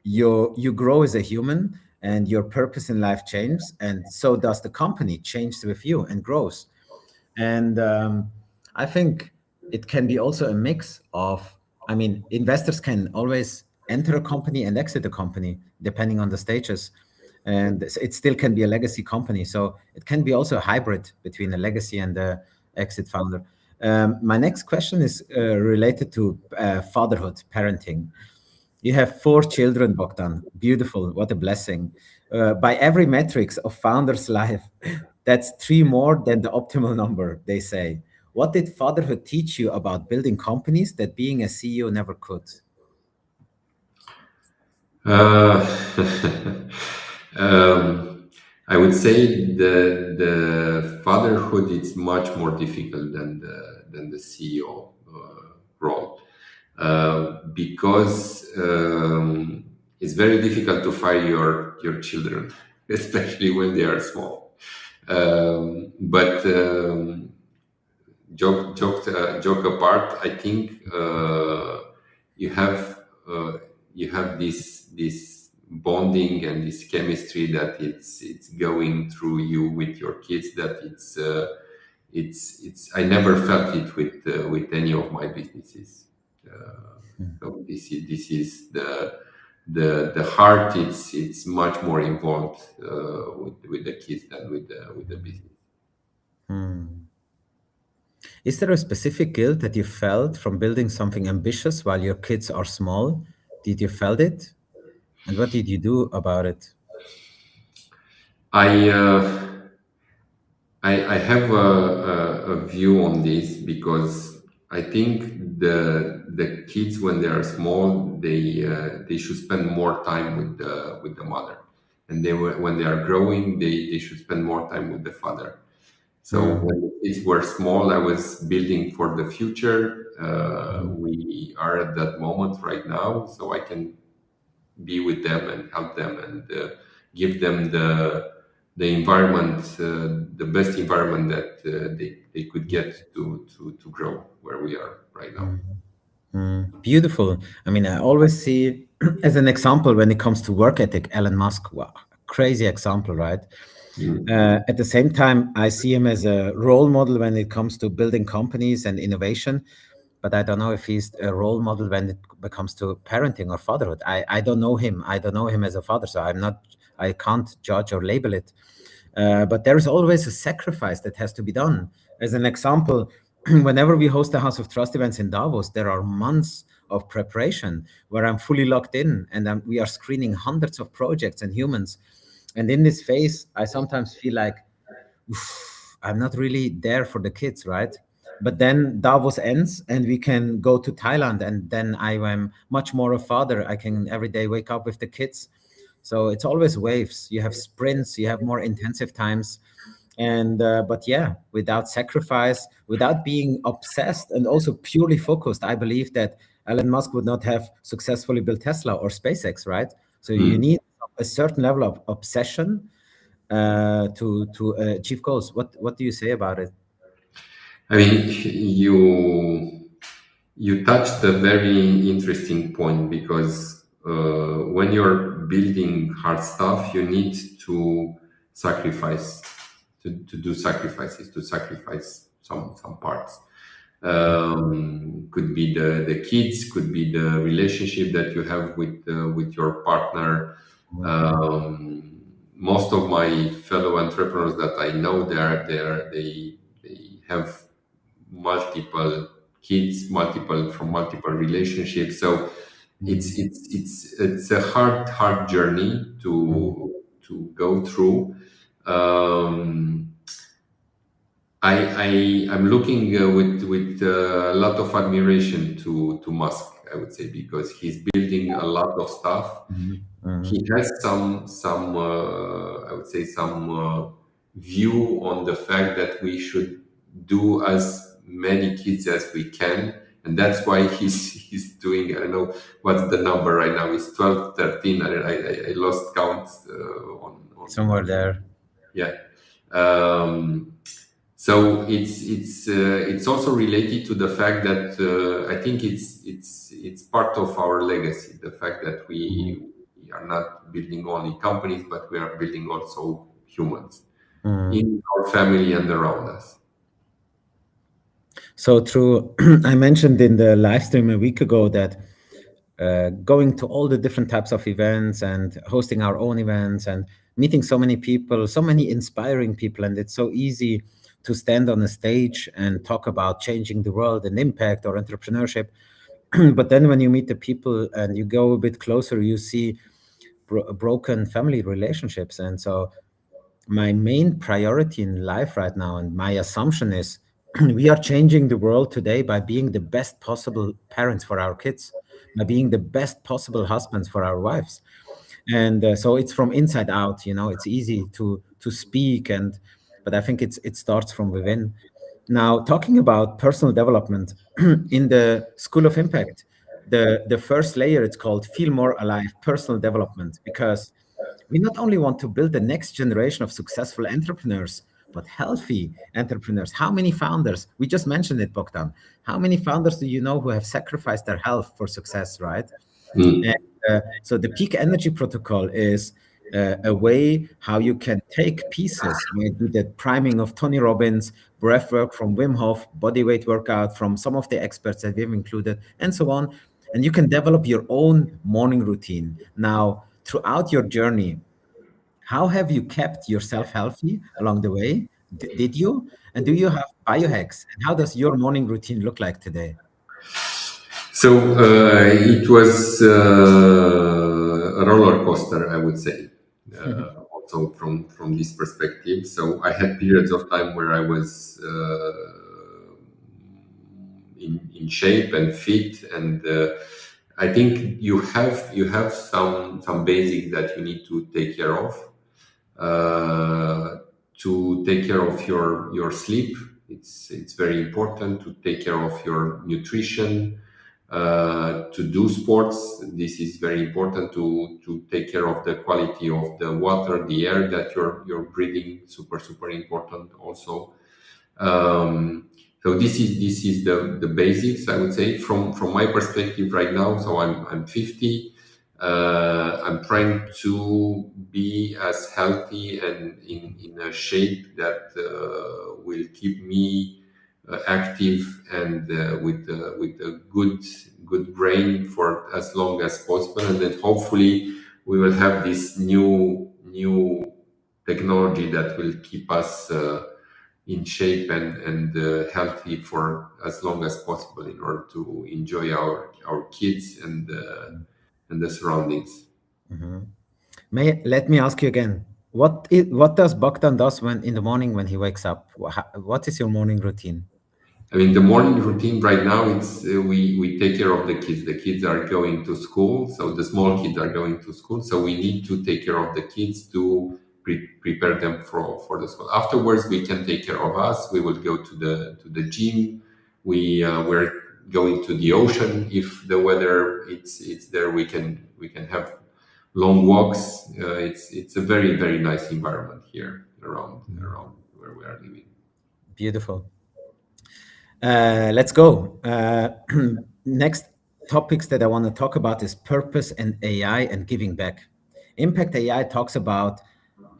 you grow as a human, and your purpose in life changes, and so does the company changes with you and grows. And I think it can be also a mix of, I mean, investors can always enter a company and exit a company depending on the stages. And it still can be a legacy company. So it can be also a hybrid between a legacy and a exit founder. My next question is related to fatherhood, parenting. You have four children, Bogdan. Beautiful. What a blessing. By every metrics of founder's life, that's three more than the optimal number, they say. What did fatherhood teach you about building companies that being a CEO never could? Uh, I would say the fatherhood is much more difficult than the CEO role, because it's very difficult to fire your children, especially when they are small. But joke apart, I think you have you have this bonding and this chemistry that it's going through you with your kids, that it's I never felt it with any of my businesses. So this is the heart. It's much more involved with the kids than with the business. Hmm. Is there a specific guilt that you felt from building something ambitious while your kids are small? Did you felt it? And what did you do about it? I I have a view on this, because I think the kids, when they are small, they should spend more time with the mother, and when they are growing, they should spend more time with the father. So Hmm. when the kids were small, I was building for the future. We are at that moment right now, so I can be with them and help them, and give them the environment, the best environment that they could get to grow where we are right now. Hmm. Beautiful. I mean, I always see as an example when it comes to work ethic, Elon Musk. Wow, crazy example, right? Mm. At the same time, I see him as a role model when it comes to building companies and innovation. But I don't know if he's a role model when it comes to parenting or fatherhood. I don't know him. I don't know him as a father, so I can't judge or label it. But there is always a sacrifice that has to be done. As an example, whenever we host the House of Trust events in Davos, there are months of preparation where I'm fully locked in, and we are screening hundreds of projects and humans. And in this phase, I sometimes feel like, "Oof, I'm not really there for the kids, right?" But then Davos ends and we can go to Thailand, and then I am much more a father. I can every day wake up with the kids. So it's always waves. You have sprints, you have more intensive times. And but yeah, without sacrifice, without being obsessed and also purely focused, I believe that Elon Musk would not have successfully built Tesla or SpaceX, right? So you Mm. need a certain level of obsession to achieve goals. What do you say about it? I mean, you touched a very interesting point, because when you're building hard stuff, you need to sacrifice, to do sacrifices, to sacrifice some parts. Could be the kids, could be the relationship that you have with your partner. Most of my fellow entrepreneurs that I know, they have multiple kids, multiple from multiple relationships. So Mhm. it's a hard journey Mhm. to go through. Um, I'm looking with a lot of admiration to Musk. I would say because he's building a lot of stuff. Mhm. He Mhm. has some I would say some view on the fact that we should do as many kids as we can, and that's why he's doing, I don't know what's the number right now, it's 12, 13. I lost count Somewhere there. yeah. um, so it's also related to the fact that I think it's part of our legacy, the fact that Mhm. we are not building only companies, but we are building also humans Mhm. in our family and around us. So through, I mentioned in the live stream a week ago that going to all the different types of events and hosting our own events and meeting so many people, so many inspiring people, and it's so easy to stand on a stage and talk about changing the world and impact or entrepreneurship. But then when you meet the people and you go a bit closer, you see broken family relationships. And so my main priority in life right now, and my assumption is we are changing the world today by being the best possible parents for our kids, by being the best possible husbands for our wives. And so it's from inside out, it's easy to speak, and but I think it starts from within. Now, talking about personal development, in the School of Impact, the first layer, it's called Feel More Alive Personal Development, because we not only want to build the next generation of successful entrepreneurs, but healthy entrepreneurs. How many founders? We just mentioned it, Bogdan. How many founders do you know who have sacrificed their health for success, right? And Mm. so the peak energy protocol is a way how you can take pieces, maybe the priming of Tony Robbins, breath work from Wim Hof, body weight workout from some of the experts that we've included, and so on. And you can develop your own morning routine. Now, throughout your journey, how have you kept yourself healthy along the way? Did you? And do you have biohacks? And how does your morning routine look like today? So it was a roller coaster, I would say, also from this perspective. So I had periods of time where I was in shape and fit, and I think you have some basics that you need to take care of. uh, to take care of your sleep. It's very important to take care of your nutrition, to do sports. This is very important to take care of the quality of the water, the air that you're breathing. Super important also. So this is the basics, I would say, from my perspective right now. So I'm 50. I'm trying to be as healthy and in a shape that will keep me active and with a good brain for as long as possible, and then hopefully we will have this new technology that will keep us in shape and healthy for as long as possible in order to enjoy our kids and the surroundings. Mhm. Let me ask you again. What does Bogdan does when in the morning when he wakes up? What is your morning routine? I mean, the morning routine right now, it's we take care of the kids. The kids are going to school, so the small kids are going to school. So we need to take care of the kids to prepare them for the school. Afterwards, we can take care of us. We will go to the gym. We're going to the ocean if the weather it's there. We can have long walks. It's a very nice environment here around where we are living. Beautiful. Let's go. Next topics that I want to talk about is purpose and AI and giving back. Impact AI talks about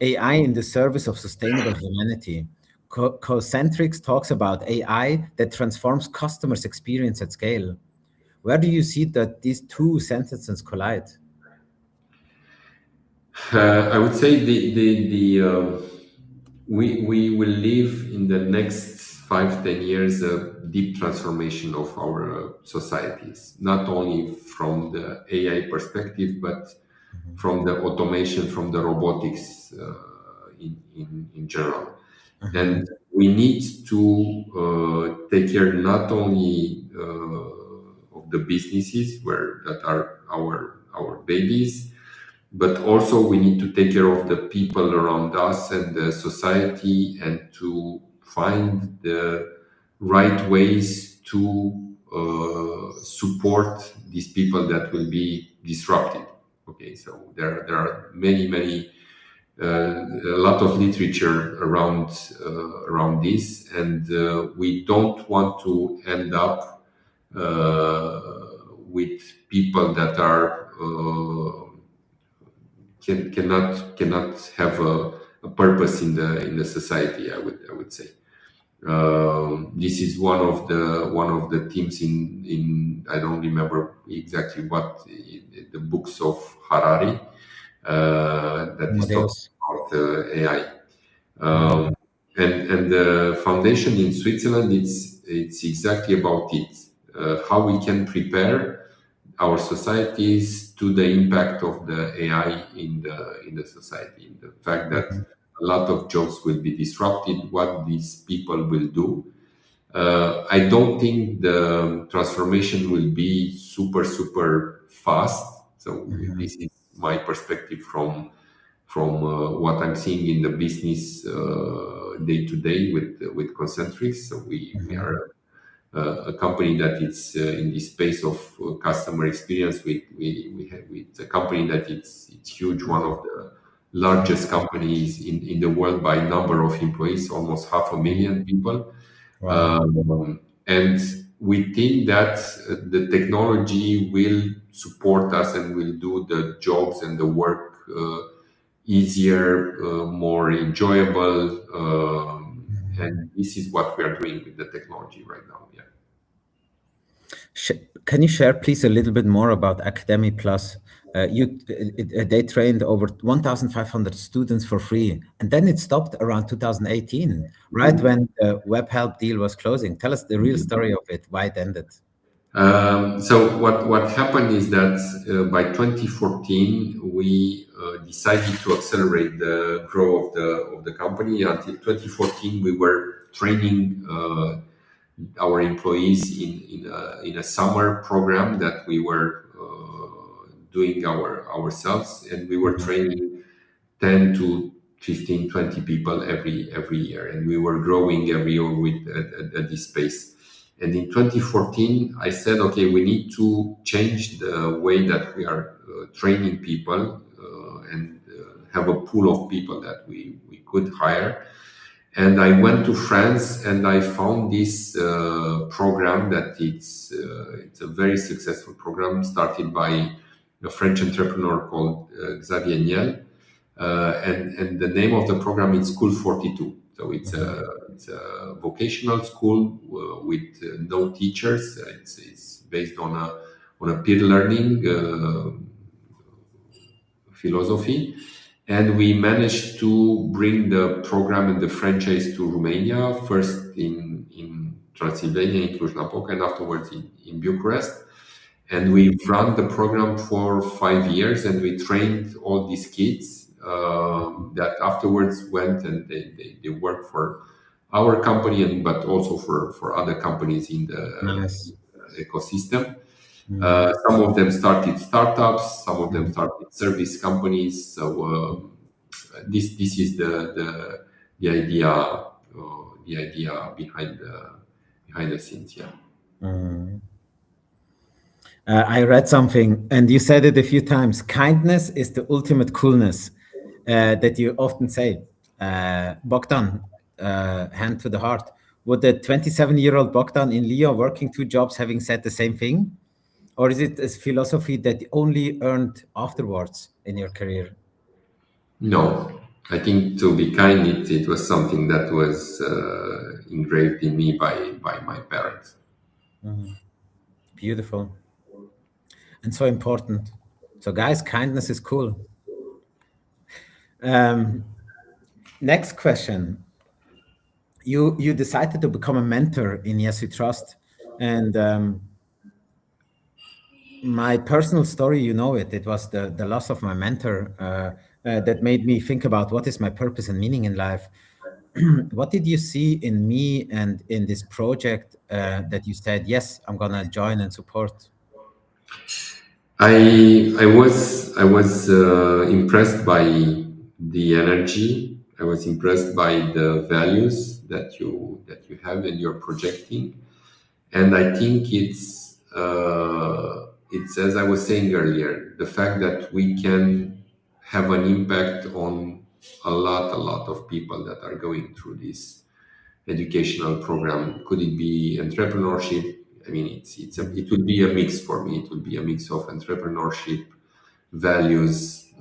AI in the service of sustainable humanity, Concentrics talks about AI that transforms customers' experience at scale. Where do you see that these two sentences collide? I would say we will live in the next 5-10 years a deep transformation of our societies, not only from the AI perspective, but Mhm, from the automation, from the robotics in general. mhm, And we need to take care not only of the businesses where that are our babies, but also we need to take care of the people around us and the society, and to find the right ways to support these people that will be disrupted. Okay, so there are many a lot of literature around this, and we don't want to end up with people that are cannot have a purpose in the society. I would say this is one of the themes in I don't remember exactly what the books of Harari that is talking Amadeus. about AI. Mhm, Um, and the foundation in Switzerland, it's exactly about it. How we can prepare our societies to the impact of the AI in the society. The fact that mhm, a lot of jobs will be disrupted, what these people will do. I don't think the transformation will be super fast. So mhm, this is my perspective from what I'm seeing in the business day to day with Concentrics. So we mhm, are a company that is in the space of customer experience. It's a company that it's huge, one of the mhm. largest companies in the world by number of employees, almost half a million people. Wow. And we think that the technology will support us and will do the jobs and the work easier, more enjoyable. And this is what we are doing with the technology right now. Yeah. Sh- Can you share, please, a little bit more about Academy Plus? They trained over 1,500 students for free, and then it stopped around 2018, right Mhm. when the web help deal was closing. Tell us the real story of it, why it ended. So what happened is that by 2014 we decided to accelerate the growth of the company. Until 2014, we were training our employees in a summer program that we were doing ourselves, and we were Mhm, training 10 to 15, 20 people every year, and we were growing every year at this pace. And in 2014 I said, okay, we need to change the way that we are training people, and have a pool of people that we could hire. And I went to France and I found this program that it's a very successful program started by a French entrepreneur called Xavier Niel, and the name of the program is School 42. So mhm, it's a vocational school with no teachers. It's based on a peer learning philosophy. And we managed to bring the program and the franchise to Romania, first in Transylvania, in Cluj-Napoca, and afterwards in Bucharest. And mhm. we've run the program for 5 years, and we trained all these kids that afterwards went and they work for our company, and but also for other companies in the Nice. ecosystem. Mhm, Some of them started startups, some of them mhm. started service companies. So this is the idea, behind the scenes. Yeah. Mhm. I read something, and you said it a few times. Kindness is the ultimate coolness, that you often say. Bogdan, hand to the heart. Would the 27-year-old Bogdan in Leo working two jobs having said the same thing? Or is it a philosophy that you only earned afterwards in your career? No. I think to be kind, it was something that was engraved in me by my parents. Mhm. Beautiful and so important. So, guys, kindness is cool. Um, Next question. You decided to become a mentor in Yes We Trust, and my personal story, you know it. It was the loss of my mentor that made me think about what is my purpose and meaning in life. What did you see in me and in this project that you said, yes, I'm gonna join and support? I was impressed by the energy. I was impressed by the values that you have and you're projecting. And I think it's as I was saying earlier, the fact that we can have an impact on a lot of people that are going through this educational program. Could it be entrepreneurship? I mean, it would be a mix for me. It would be a mix of entrepreneurship, values,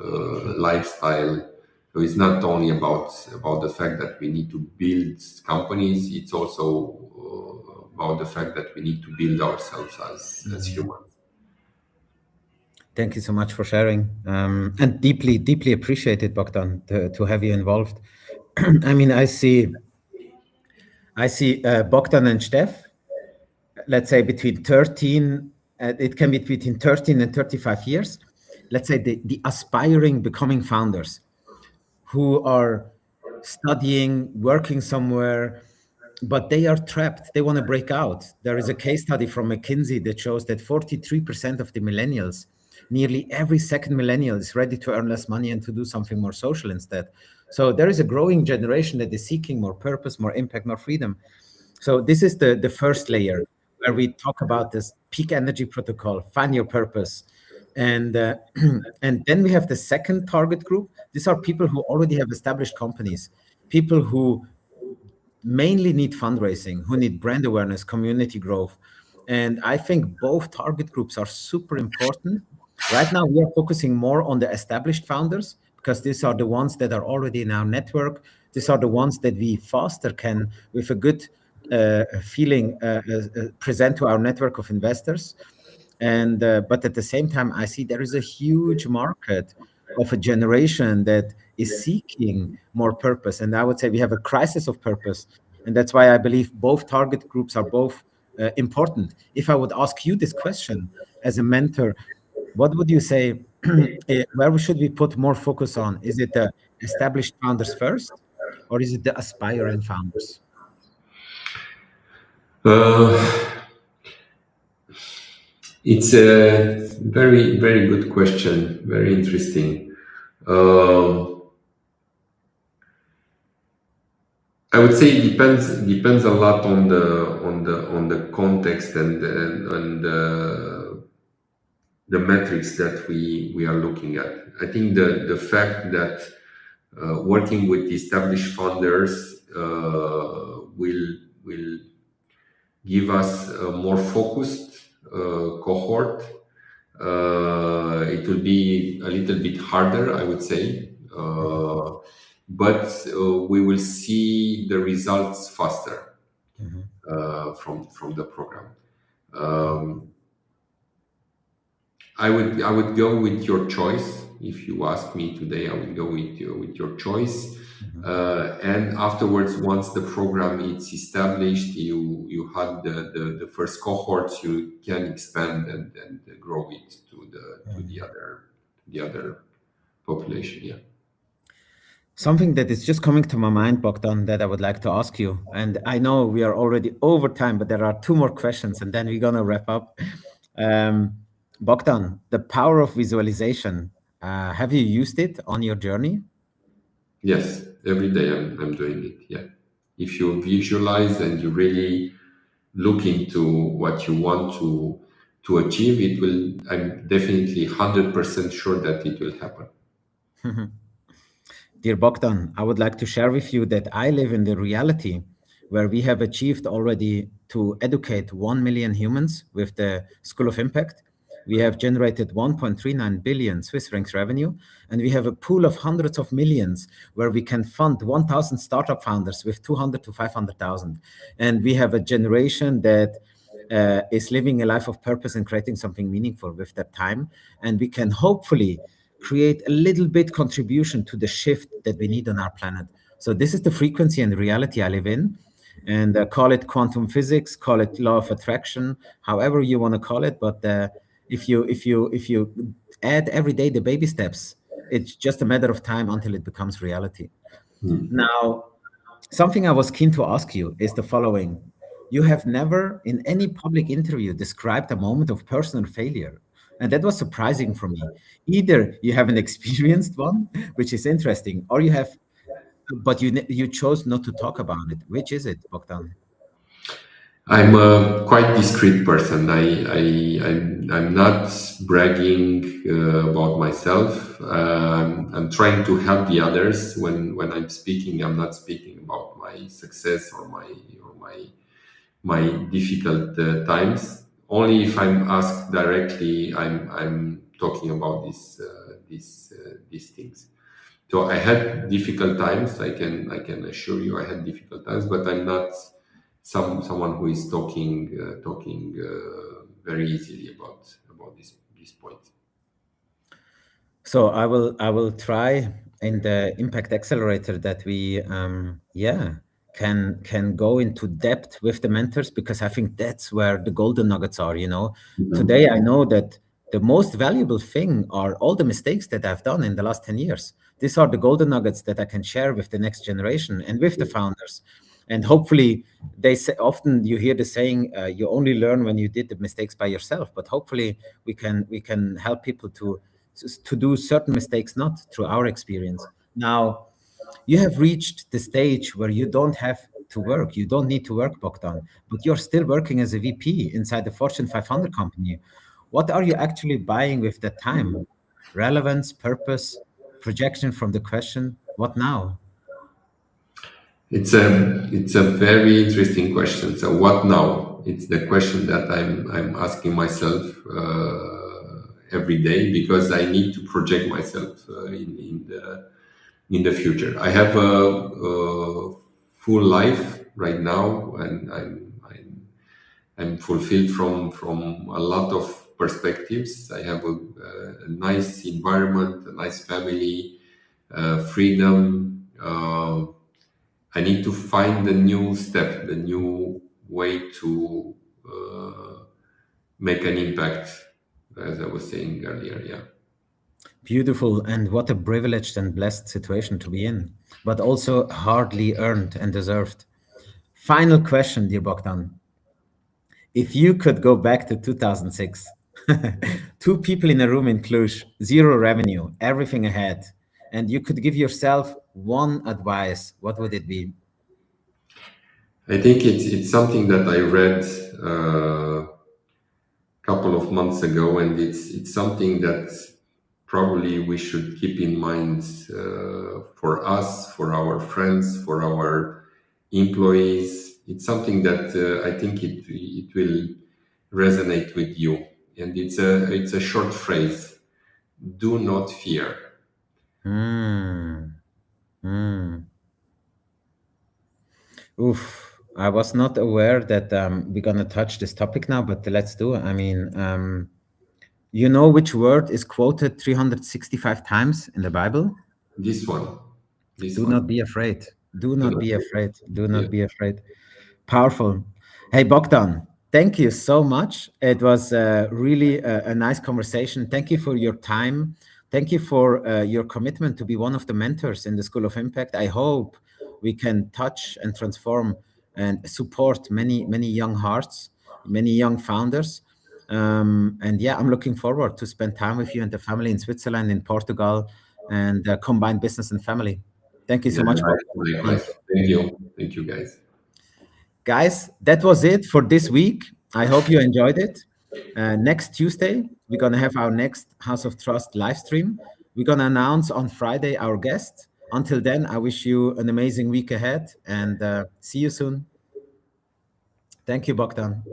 lifestyle. So it's not only about the fact that we need to build companies. It's also about the fact that we need to build ourselves as Mhm. humans. Thank you so much for sharing, and deeply, deeply appreciated, Bogdan, to have you involved. I mean, I see Bogdan and Steph, let's say between 13, it can be between 13 and 35 years. Let's say the aspiring becoming founders who are studying, working somewhere, but they are trapped. They want to break out. There is a case study from McKinsey that shows that 43% of the millennials, nearly every second millennial, is ready to earn less money and to do something more social instead. So there is a growing generation that is seeking more purpose, more impact, more freedom. So this is the first layer where we talk about this peak energy protocol, find your purpose. And and then we have the second target group. These are people who already have established companies, people who mainly need fundraising, who need brand awareness, community growth. And I think both target groups are super important. Right now, we are focusing more on the established founders because these are the ones that are already in our network. These are the ones that we faster can, with a good feeling, present to our network of investors. And but at the same time, I see there is a huge market of a generation that is seeking more purpose. And I would say we have a crisis of purpose. And that's why I believe both target groups are both important. If I would ask you this question as a mentor, what would you say? Where should we put more focus on? Is it the established founders first, or is it the aspiring founders? Uh, it's a very good question. Very interesting. Um, I would say it depends a lot on the context and the metrics that we are looking at. I think the fact that working with established funders will give us a more focused cohort. It will be a little bit harder, I would say, but we will see the results faster Mhm, from the program. mhm, Um, I would go with your choice. If you ask me today, I would go with your choice. mhm, And afterwards, once the program is established, you had the first cohorts, you can expand and grow it mhm. to the other population. Yeah. Something that is just coming to my mind, Bogdan, that I would like to ask you. And I know we are already over time, but there are two more questions and then we're going to wrap up. Um, Bogdan, the power of visualization. Have you used it on your journey? Yes. Every day I'm doing it. Yeah. If you visualize and you really look into what you want to achieve, it will. I'm definitely 100% sure that it will happen. Dear Bogdan, I would like to share with you that I live in the reality where we have achieved already to educate 1 million humans with the School of Impact. We have generated 1.39 billion Swiss francs revenue, and we have a pool of hundreds of millions where we can fund 1,000 startup founders with 200 to 500,000. And we have a generation that is living a life of purpose and creating something meaningful with that time. And we can hopefully create a little bit contribution to the shift that we need on our planet. So this is the frequency and reality I live in. And call it quantum physics, call it law of attraction, however you want to call it. But if you add every day the baby steps, it's just a matter of time until it becomes reality. Hmm. Now, something I was keen to ask you is the following. You have never, in any public interview, described a moment of personal failure. And that was surprising for me. Either you haven't experienced one, which is interesting, or you have, but you chose not to talk about it. Which is it, Bogdan? I'm a quite discreet person. I'm not bragging about myself. I'm trying to help the others. When I'm speaking, I'm not speaking about my success or my difficult times. Only if I'm asked directly, I'm talking about these things. So I had difficult times. I can assure you, I had difficult times. But I'm not someone who is talking very easily about this point. So I will try in the Impact Accelerator that we can go into depth with the mentors, because I think that's where the golden nuggets are, you know. Today I know that the most valuable thing are all the mistakes that I've done in the last 10 years. These are the golden nuggets that I can share with the next generation and with the founders. And hopefully they say, often you hear the saying, you only learn when you did the mistakes by yourself, but hopefully we can help people to do certain mistakes not through our experience. Now, you have reached the stage where you don't have to work. You don't need to work, Bogdan, but you're still working as a VP inside the Fortune 500 company. What are you actually buying with that time? Relevance, purpose, projection from the question, what now? It's a very interesting question. So what now? It's the question that I'm asking myself every day, because I need to project myself in the future. I have a full life right now, and I'm fulfilled from a lot of perspectives. I have a nice environment, a nice family, freedom. I need to find the new step, the new way to make an impact, as I was saying earlier. Yeah. Beautiful, and what a privileged and blessed situation to be in, but also hardly earned and deserved. Final question, dear Bogdan. If you could go back to 2006, two people in a room in Cluj, zero revenue, everything ahead, and you could give yourself one advice, what would it be? I think it's something that I read a couple of months ago, and it's something that probably we should keep in mind for us, for our friends, for our employees. It's something that I think it will resonate with you, and it's a short phrase: "Do not fear." Hmm. Hmm. Oof. I was not aware that we're gonna touch this topic now, but let's do it. I mean, you know which word is quoted 365 times in the Bible? This one, this Do not one. be afraid. Do Do not not be fear. afraid. Do Yeah. not be afraid. Powerful. Hey, Bogdan, thank you so much. It was really a nice conversation. Thank you for your time. Thank you for your commitment to be one of the mentors in the School of Impact. I hope we can touch and transform and support many, many young hearts, many young founders. And yeah, I'm looking forward to spend time with you and the family in Switzerland, in Portugal, and combine business and family. Thank you Yeah, so much, likewise. Bogdan. Thank you, guys. Guys, that was it for this week. I hope you enjoyed it. Next Tuesday, we're going to have our next House of Trust live stream. We're going to announce on Friday our guest. Until then, I wish you an amazing week ahead and see you soon. Thank you, Bogdan.